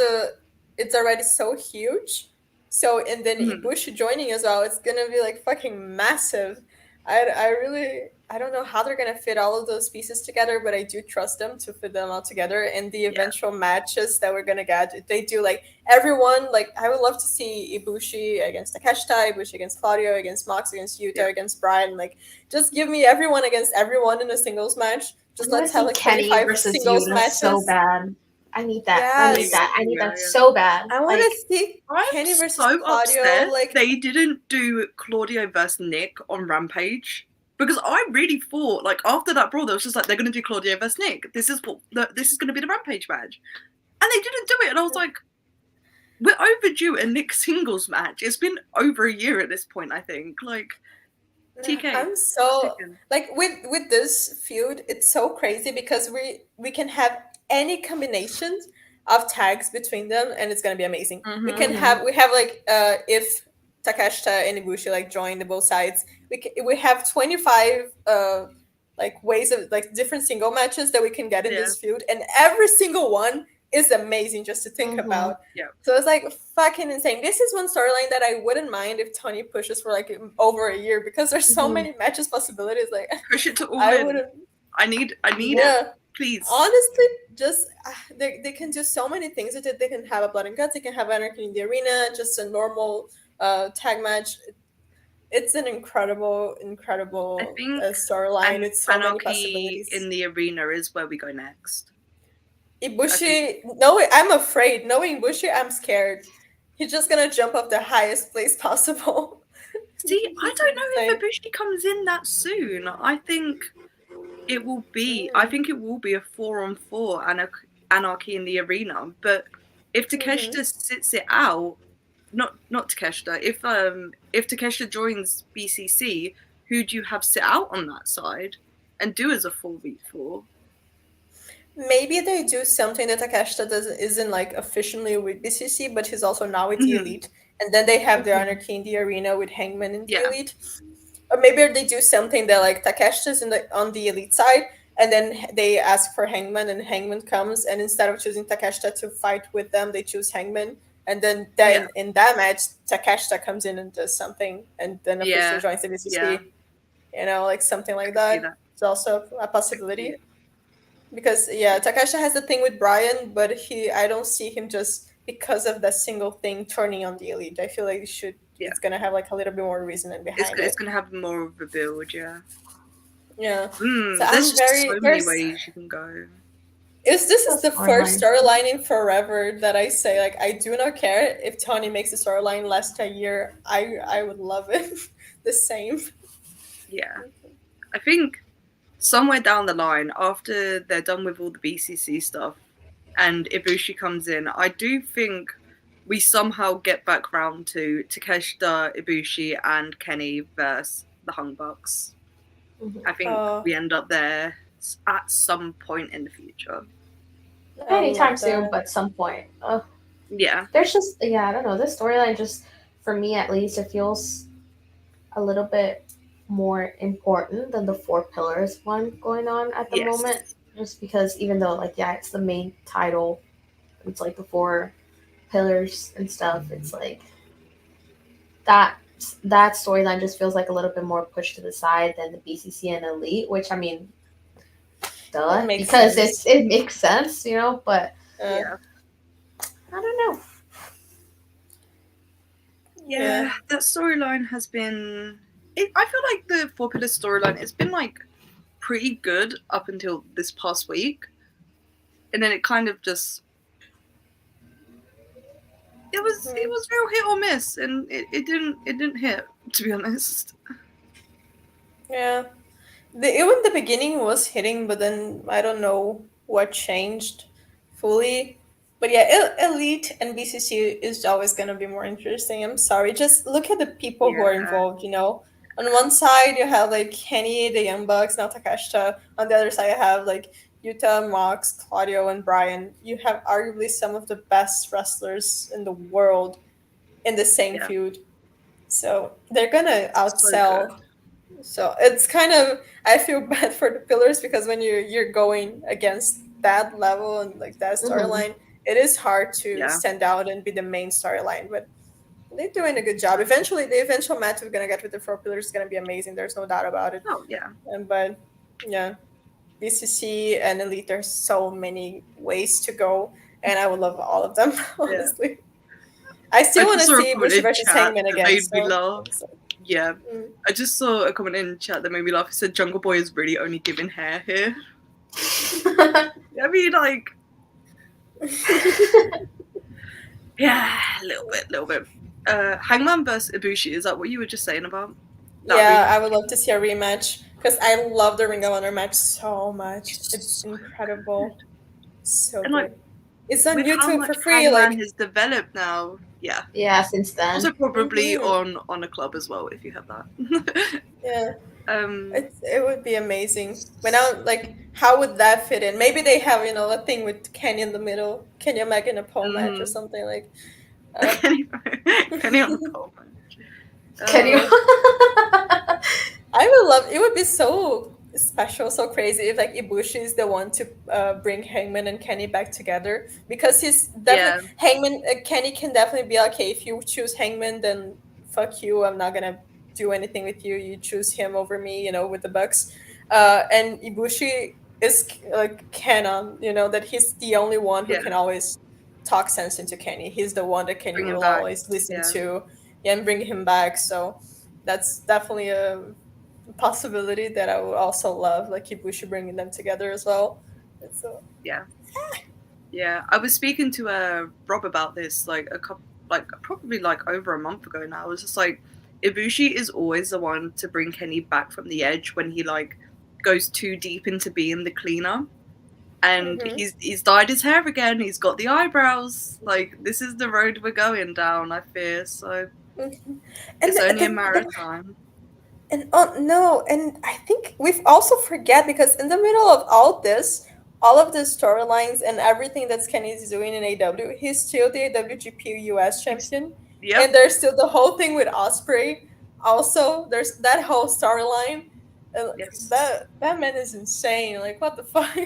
already so huge. So and then Ibushi joining as well, it's gonna be like fucking massive. I don't know how they're gonna fit all of those pieces together, but I do trust them to fit them all together. And the eventual matches that we're gonna get, if they do like everyone, like I would love to see Ibushi against Takeshita, Ibushi against Claudio, against Mox, against Yuta, against Brian. Like just give me everyone against everyone in a singles match. Just let's have like Kenny 25 versus singles Yuta matches. so bad. I need that. Yes. I need that so bad. I want to see I'm Kenny versus so Claudio. upset Like they didn't do Claudio versus Nick on Rampage, because I really thought like after that brawl, they was just like they're gonna do Claudio versus Nick. This is gonna be the Rampage match, and they didn't do it. And I was like, we're overdue a Nick singles match. It's been over a year at this point, I think. Like TK, I'm so like with this feud, it's so crazy because we can have any combinations of tags between them, and it's gonna be amazing. We have like if Takeshita and Ibushi like join the both sides, we have 25 like ways of like different single matches that we can get in this feud, and every single one is amazing just to think about. So it's like fucking insane. This is one storyline that I wouldn't mind if Tony pushes for like over a year, because there's so many matches possibilities. Like push it to all in. I need it. Please. Honestly, just they can do so many things with it. They can have a blood and guts. They can have Anarchy in the Arena, just a normal tag match. It's an incredible storyline. It's so many possibilities. In the Arena is where we go next. Ibushi, I'm afraid. Knowing Ibushi, I'm scared. He's just gonna jump off the highest place possible. See, I don't know if Ibushi comes in that soon. I think it will be. I think it will be a 4-on-4 Anarchy in the Arena. But if Takeshita sits it out, not Takeshita. If Takeshita joins BCC, who do you have sit out on that side and do as a 4v4? Maybe they do something that Takeshita isn't like officially with BCC, but he's also now with the Elite, and then they have the Anarchy in the Arena with Hangman in the Elite. Or maybe they do something that like Takeshita's on the Elite side, and then they ask for Hangman, and Hangman comes, and instead of choosing Takeshita to fight with them, they choose Hangman, and then in that match, Takeshita comes in and does something, and then officially joins the BCC. You know, like something like that. It's also a possibility. Because Takeshita has the thing with Brian, but I don't see him just because of that single thing turning on the Elite. I feel like it's gonna have like a little bit more reason behind it. It's gonna have more of a build, Yeah. So there's so many ways you can go. This is the first storyline in forever that I say like I do not care if Tony makes the storyline last a year. I would love it. The same. Yeah, I think somewhere down the line, after they're done with all the BCC stuff and Ibushi comes in, I do think we somehow get back round to Takeshita, Ibushi, and Kenny versus the Hung Bucks. I think we end up there at some point in the future. Not anytime soon, but some point. Yeah. There's just, I don't know. This storyline just, for me at least, it feels a little bit more important than the Four Pillars one going on at the moment. Just because even though, like, it's the main title, it's like the Four Pillars and stuff, it's like that storyline just feels like a little bit more pushed to the side than the BCC and Elite, which, I mean, duh, because it makes sense, but yeah. I don't know. Yeah, that storyline has been. I feel like the Four Pillars storyline has been like pretty good up until this past week, and then it kind of just. It was real hit or miss, and it didn't hit, to be honest. Yeah, even the beginning was hitting, but then I don't know what changed fully. But yeah, Elite and BCC is always going to be more interesting. I'm sorry. Just look at the people who are involved, On one side, you have like Kenny, the Young Bucks, now Takeshita. On the other side, you have like Yuta, Mox, Claudio, and Brian. You have arguably some of the best wrestlers in the world in the same feud. So they're going to outsell. So it's kind of, I feel bad for the Pillars because when you're going against that level and like that storyline, it is hard to stand out and be the main storyline. But they're doing a good job. Eventually, the eventual match we're gonna get with the Four Pillars is gonna be amazing. There's no doubt about it. Oh yeah. But yeah, BCC and Elite, there's so many ways to go, and I would love all of them. Honestly, I still want to see Bushi versus Hangman again. Made me laugh. Yeah, I just saw a comment in chat that made me laugh. It said Jungle Boy is really only giving hair here. I mean, like, yeah, a little bit. Hangman versus Ibushi, is that what you were just saying about? I would love to see a rematch because I love the Ring of Honor match so much. It's incredible, so good. Like, it's on YouTube for free. Hangman has developed now. Yeah, since then. Also probably on a club as well if you have that. Yeah. It would be amazing. But now, like, how would that fit in? Maybe they have, a thing with Kenny in the middle. Kenny Omega in a pole match or something like. Kenny on the pole match. Kenny. I would love. It would be so special, so crazy if like Ibushi is the one to bring Hangman and Kenny back together because he's definitely Hangman. Kenny can definitely be like, okay, if you choose Hangman, then fuck you. I'm not gonna do anything with you. You choose him over me, with the Bucks. And Ibushi is like canon, that he's the only one who can always talk sense into Kenny. He's the one that Kenny will always listen to, and bring him back. So that's definitely a possibility that I would also love, like Ibushi bringing them together as well. So yeah. I was speaking to Rob about this probably over a month ago now. I was just like, Ibushi is always the one to bring Kenny back from the edge when he like goes too deep into being the cleaner. And he's dyed his hair again. He's got the eyebrows. Like, this is the road we're going down, I fear. So it's only a matter of time. And and I think we've also forget because in the middle of all of the storylines and everything that Kenny's doing in AEW, he's still the AWGP US champion. Yep. And there's still the whole thing with Ospreay. Also, there's that whole storyline. That man is insane. Like, what the fuck?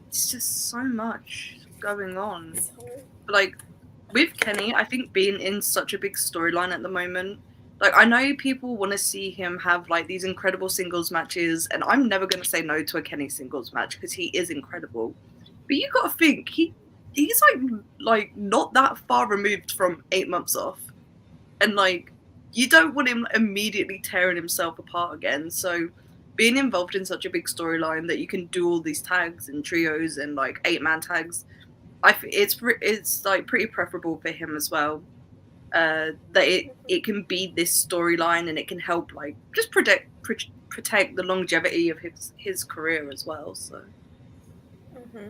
It's just so much going on. Like, with Kenny, I think being in such a big storyline at the moment, like, I know people want to see him have, like, these incredible singles matches, and I'm never going to say no to a Kenny singles match, because he is incredible. But you got to think, he's, like, not that far removed from 8 months off. And, like, you don't want him immediately tearing himself apart again, so being involved in such a big storyline that you can do all these tags and trios and, like, 8-man tags, it's like, pretty preferable for him as well. That it can be this storyline and it can help like just protect the longevity of his career as well. So Mm-hmm.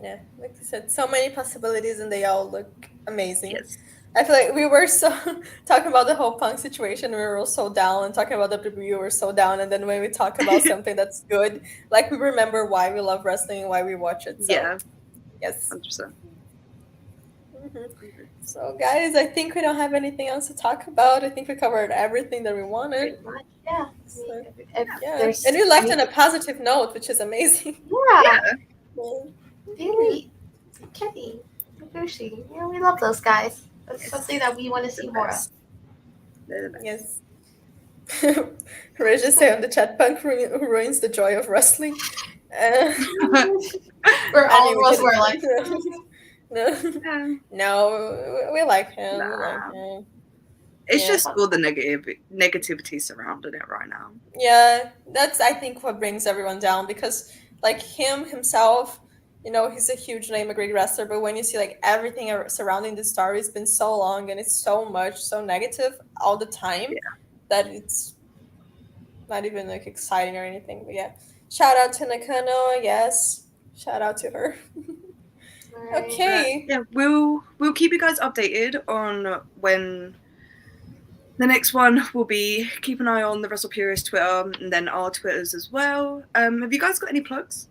Yeah, like I said, so many possibilities, and they all look amazing. yes, I feel like we were so talking about the whole punk situation, we were all so down, and talking about WWE, we were so down. And then when we talk about something that's good, like we remember why we love wrestling and why we watch it. So yeah, yes. 100%. Mhm. So guys, I think we don't have anything else to talk about. I think we covered everything that we wanted. Pretty much, yeah. So, If yeah, there's and we left on a anything- positive note, which is amazing. yeah, Yeah. really, Kenny, Ibushi, yeah, we love those guys. That's something that we want to see more of. They're the best. Yes. Regis say on the chat, punk ruins the joy of wrestling. Where all Anyway, of us were like, no, Yeah. no, we like him. We Nah. like him. It's Yeah. just all the negativity surrounding it right now. Yeah, that's I think what brings everyone down, because like himself, he's a huge name, a great wrestler, but when you see like everything surrounding the story has been so long and it's so negative all the time, that it's not even like exciting or anything. But yeah, shout out to Nakano. Yes, shout out to her. right. Okay. Yeah, we'll keep you guys updated on when the next one will be. Keep an eye on the Wrestle Purist Twitter and then our Twitters as well. Have you guys got any plugs?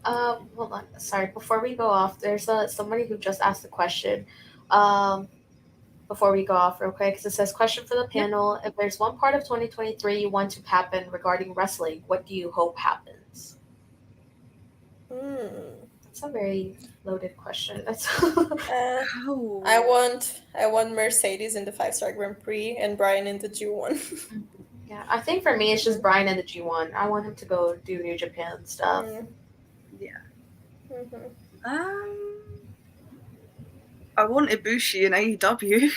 Hold on. Sorry, before we go off, there's somebody who just asked a question. Before we go off real quick, it says, question for the panel. If there's one part of 2023 you want to happen regarding wrestling, what do you hope happens? That's a very loaded question. That's Oh. I want Mercedes in the 5-star Grand Prix and Brian in the G1. yeah, I think for me it's just Brian in the G1. I want him to go do New Japan stuff. Yeah. Mm-hmm. I want Ibushi in AEW.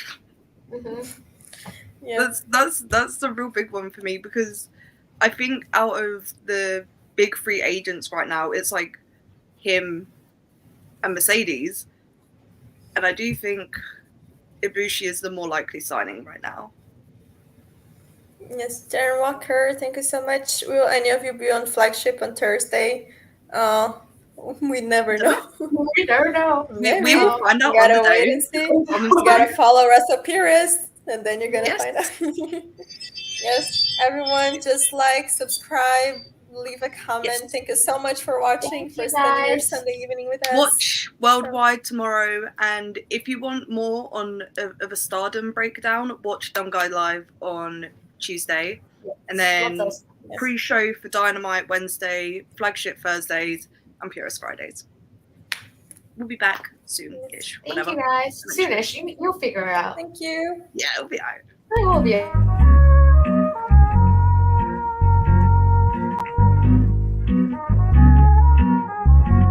Yeah. That's the real big one for me, because I think out of the big free agents right now, it's like him and Mercedes, and I do think Ibushi is the more likely signing right now. Yes, Darren Walker, thank you so much. Will any of you be on Flagship on Thursday? We never know. We never know. We will find out You on gotta the wait day. and see. Honestly. You gotta follow Wrestle Purist, and then you're gonna Yes. find out. Yes, everyone, just like, subscribe, leave a comment. Yes. Thank you so much for watching, Thank for you, spending your guys. Sunday evening with us. Watch Worldwide tomorrow, and if you want more of a Stardom breakdown, watch Dumb Guy Live on Tuesday, and then Love those. pre-show for Dynamite Wednesday, Flagship Thursdays, and Purist Fridays. We'll be back soon-ish. Thank Whenever. you guys. Soonish. You'll figure it out. Thank you. Yeah, it'll be out. It will be.